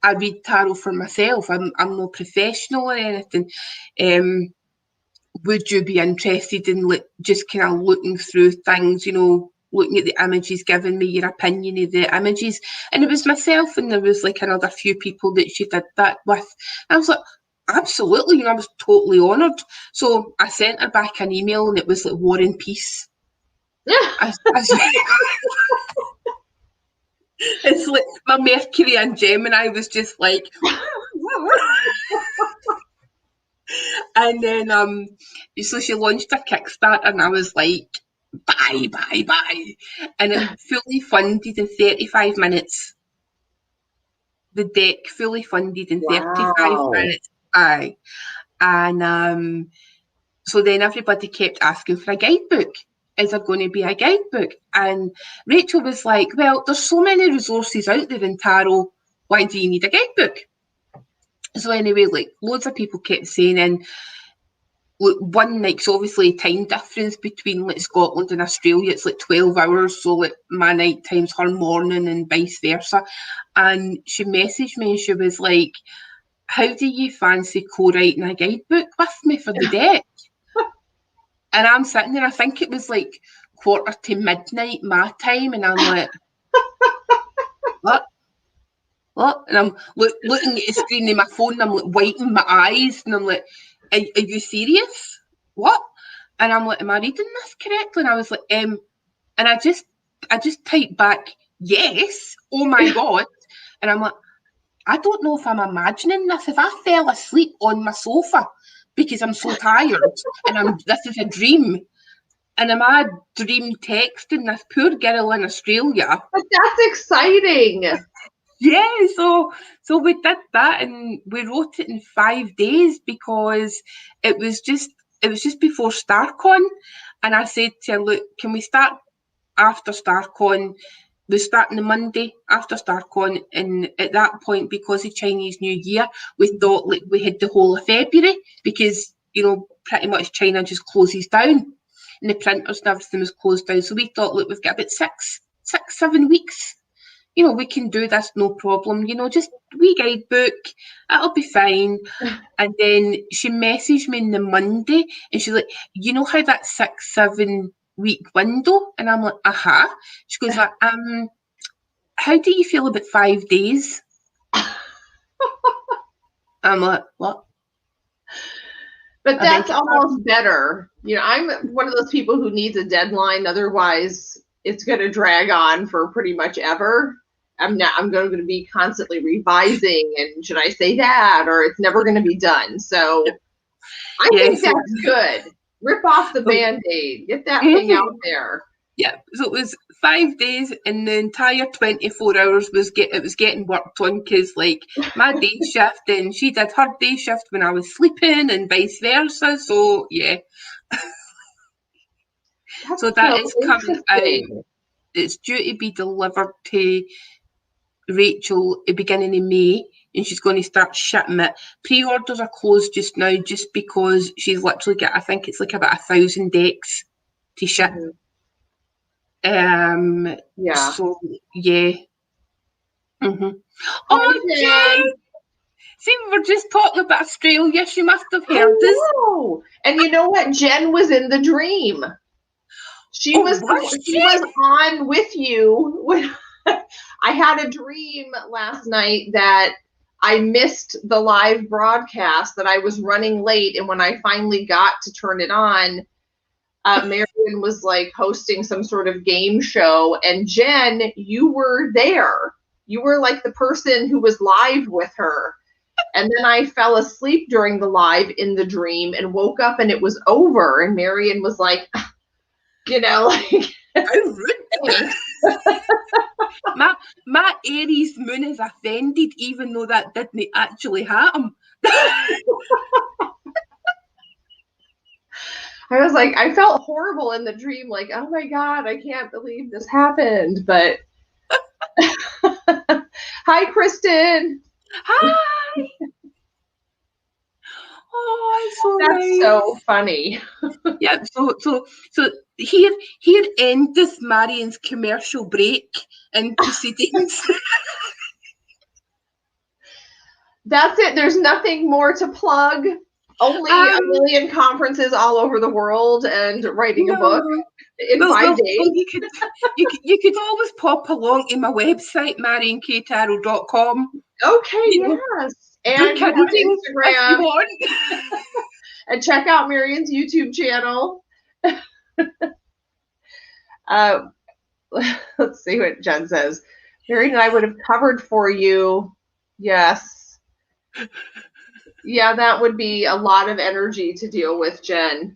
I read tarot for myself. I'm no professional or anything. Would you be interested in like just kind of looking through things, you know, looking at the images, giving me your opinion of the images? And it was myself, and there was like another few people that she did that with. And I was like, absolutely, you know, I was totally honoured. So I sent her back an email, and it was like War and Peace. It's like my Mercury and Gemini was just like... And then so she launched a Kickstarter, and I was like, buy. And it fully funded in 35 minutes. The deck fully funded in 35 minutes. Aye. And so then everybody kept asking for a guidebook. Is there going to be a guidebook? And Rachel was like, well, there's so many resources out there in tarot. Why do you need a guidebook? So anyway, like loads of people kept saying, and look, one night, so obviously time difference between like Scotland and Australia, it's like 12 hours, so like my night time's her morning and vice versa. And she messaged me and she was like, how do you fancy co-writing a guidebook with me for the deck? And I'm sitting there, I think it was like midnight my time, and I'm like, what? And I'm looking at the screen of my phone, and I'm like wiping my eyes, and I'm like, are you serious? What? And I'm like, am I reading this correctly? And I was like, and I just typed back, yes, oh my God. And I'm like, I don't know if I'm imagining this. If I fell asleep on my sofa because I'm so tired and this is a dream. and I'm a dream texting this poor girl in Australia. But that's exciting. Yeah, so we did that, and we wrote it in 5 days because it was just before StaarCon, and I said to her, look, can we start after StaarCon? We're starting the Monday after StaarCon, and at that point, because of Chinese New Year, we thought like we had the whole of February because, you know, pretty much China just closes down, and the printers and everything was closed down. So we thought, look, we've got about 7 weeks. You know, we can do this, no problem. You know, just wee guidebook, it'll be fine. And then she messaged me on the Monday, and she's like, you know how that 6-7 week window? And I'm like, She goes like, how do you feel about 5 days? I'm like, what? But that's almost better. You know, I'm one of those people who needs a deadline. Otherwise, it's going to drag on for pretty much ever. I'm going to be constantly revising, and should I say that, or it's never going to be done. So I think that's good. Rip off the Band-Aid. Get that thing out there. Yeah, so it was 5 days, and the entire 24 hours was getting worked on, because like my day shift, and she did her day shift when I was sleeping, and vice versa. So yeah, so that is coming out. It's due to be delivered to Rachel at the beginning of May, and she's going to start shipping it. Pre-orders are closed just now, just because she's literally got, I think it's like about 1,000 decks to ship. Yeah. So yeah. Oh, Jen! See, we were just talking about Australia. She must have heard us. And you know what? Jen was in the dream. She was on with you when I had a dream last night that I missed the live broadcast, that I was running late, and when I finally got to turn it on, Marion was like hosting some sort of game show, and Jen, you were there. You were like the person who was live with her. And then I fell asleep during the live in the dream and woke up and it was over. And Marion was like, you know, like, my Aries moon is offended, even though that didn't actually happen. I was like, I felt horrible in the dream, like, oh my God, I can't believe this happened. But hi, Kristen. Hi. Oh, so that's nice. So funny. Yeah, so here endeth Marion's commercial break and proceedings. That's it. There's nothing more to plug. Only a million conferences all over the world and writing a book in 5 days. Well, you could always pop along to my website, marionk.tarot.com. Okay, yes. And Instagram. And check out Marion's YouTube channel. Let's see what Jen says. Marion and I would have covered for you. Yes. Yeah, that would be a lot of energy to deal with, Jen.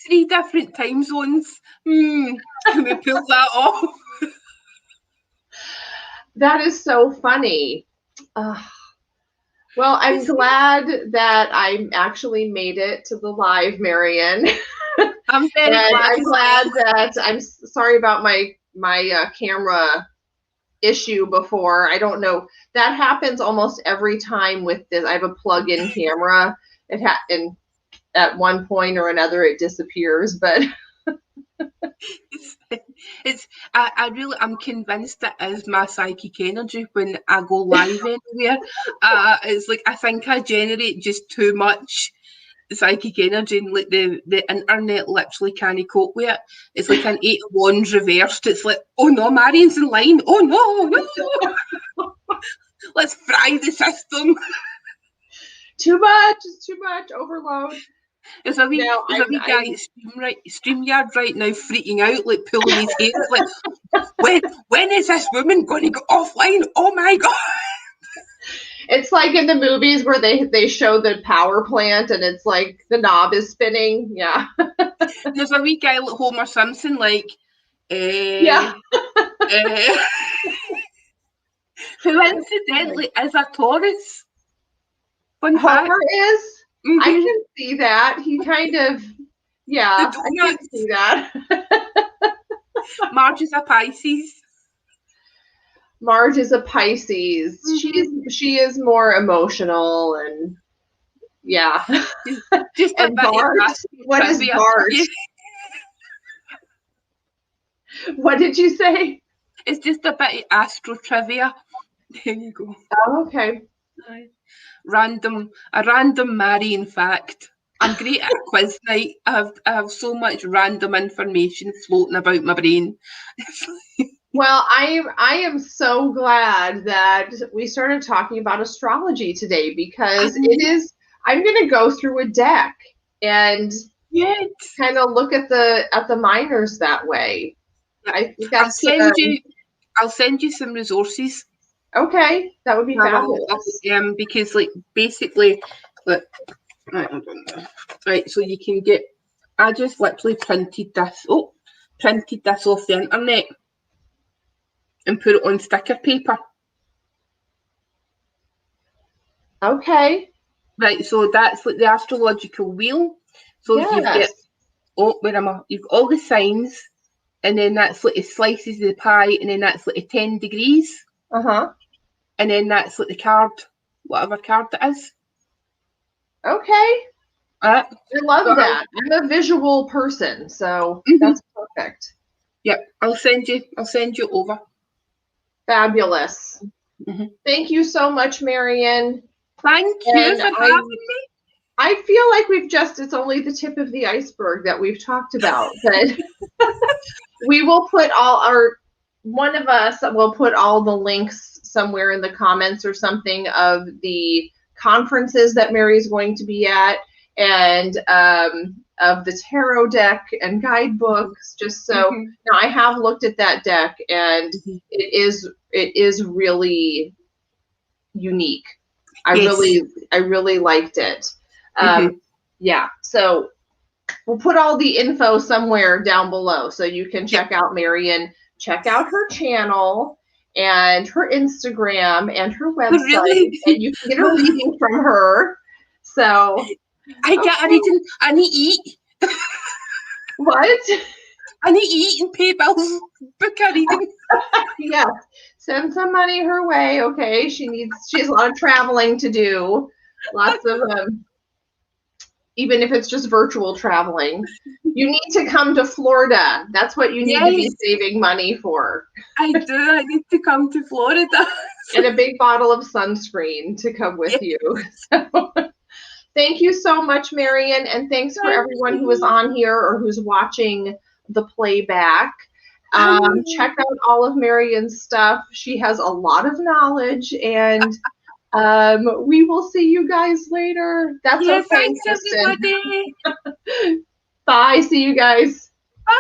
3 different time zones. Can we pull that off? That is so funny. Well, I'm glad that I actually made it to the live, Marion. I'm very glad. I'm glad that I'm sorry about my camera issue before. I don't know. That happens almost every time with this. I have a plug-in camera. And at one point or another it disappears, but I'm convinced it is my psychic energy when I go live anywhere. It's like I think I generate just too much psychic energy, and like the internet literally can't cope with it. It's like an 8 of Wands reversed. It's like, oh no, Marion's in line. Oh no. Let's fry the system. Too much. It's too much. Overload. There's a wee guy at StreamYard right now freaking out, like pulling his hair. Like, when is this woman going to go offline? Oh my God. It's like in the movies where they show the power plant and it's like the knob is spinning. Yeah. There's a wee guy like Homer Simpson, like, Yeah. who incidentally is a Taurus. Fun fact. Homer is? Mm-hmm. I can see that. He kind of, yeah, I can see that. Marge is a Pisces. Marge is a Pisces. Mm-hmm. She is more emotional and yeah. Just and Bart? What is Bart? Yeah. What did you say? It's just a bit of astro trivia. There you go. Oh, okay. A random Marion fact. I'm great at quiz night. I have so much random information floating about my brain. Well, I am so glad that we started talking about astrology today because I'm going to go through a deck and kind of look at the minors that way. I think that's I'll send you some resources. Okay, that would be fabulous. Because like basically, right, so you can get. I just literally printed this off the internet and put it on sticker paper. Okay. Right, so that's like the astrological wheel. So you've got you've got all the signs, and then that's like the slices of the pie, and then that's like the 10 degrees. And then that's like the card, whatever card it is. Okay. I love that. I'm a visual person, so that's perfect. Yep, I'll send you over. Fabulous. Thank you so much, Marion. Thank you for having me. I feel like it's only the tip of the iceberg that we've talked about, but we will put one of us will put all the links somewhere in the comments or something of the conferences that Mary's going to be at and of the tarot deck and guidebooks, just so now I have looked at that deck and it is really unique. I really liked it. Yeah, so we'll put all the info somewhere down below so you can check out Marion, check out her channel and her Instagram and her website, and you can get a reading from her. So I get a reading. I need to eat. What? I need to eat and pay bills. Book a reading. Yes. Send some money her way, okay? She has a lot of traveling to do. Lots of even if it's just virtual traveling. You need to come to Florida. That's what you need to be saving money for. I do. I need to come to Florida. And a big bottle of sunscreen to come with you. So, thank you so much, Marion, and thanks for everyone who is on here or who's watching the playback. Check out all of Marion's stuff. She has a lot of knowledge, and we will see you guys later. That's okay. Thanks, everybody. Bye. See you guys. Bye.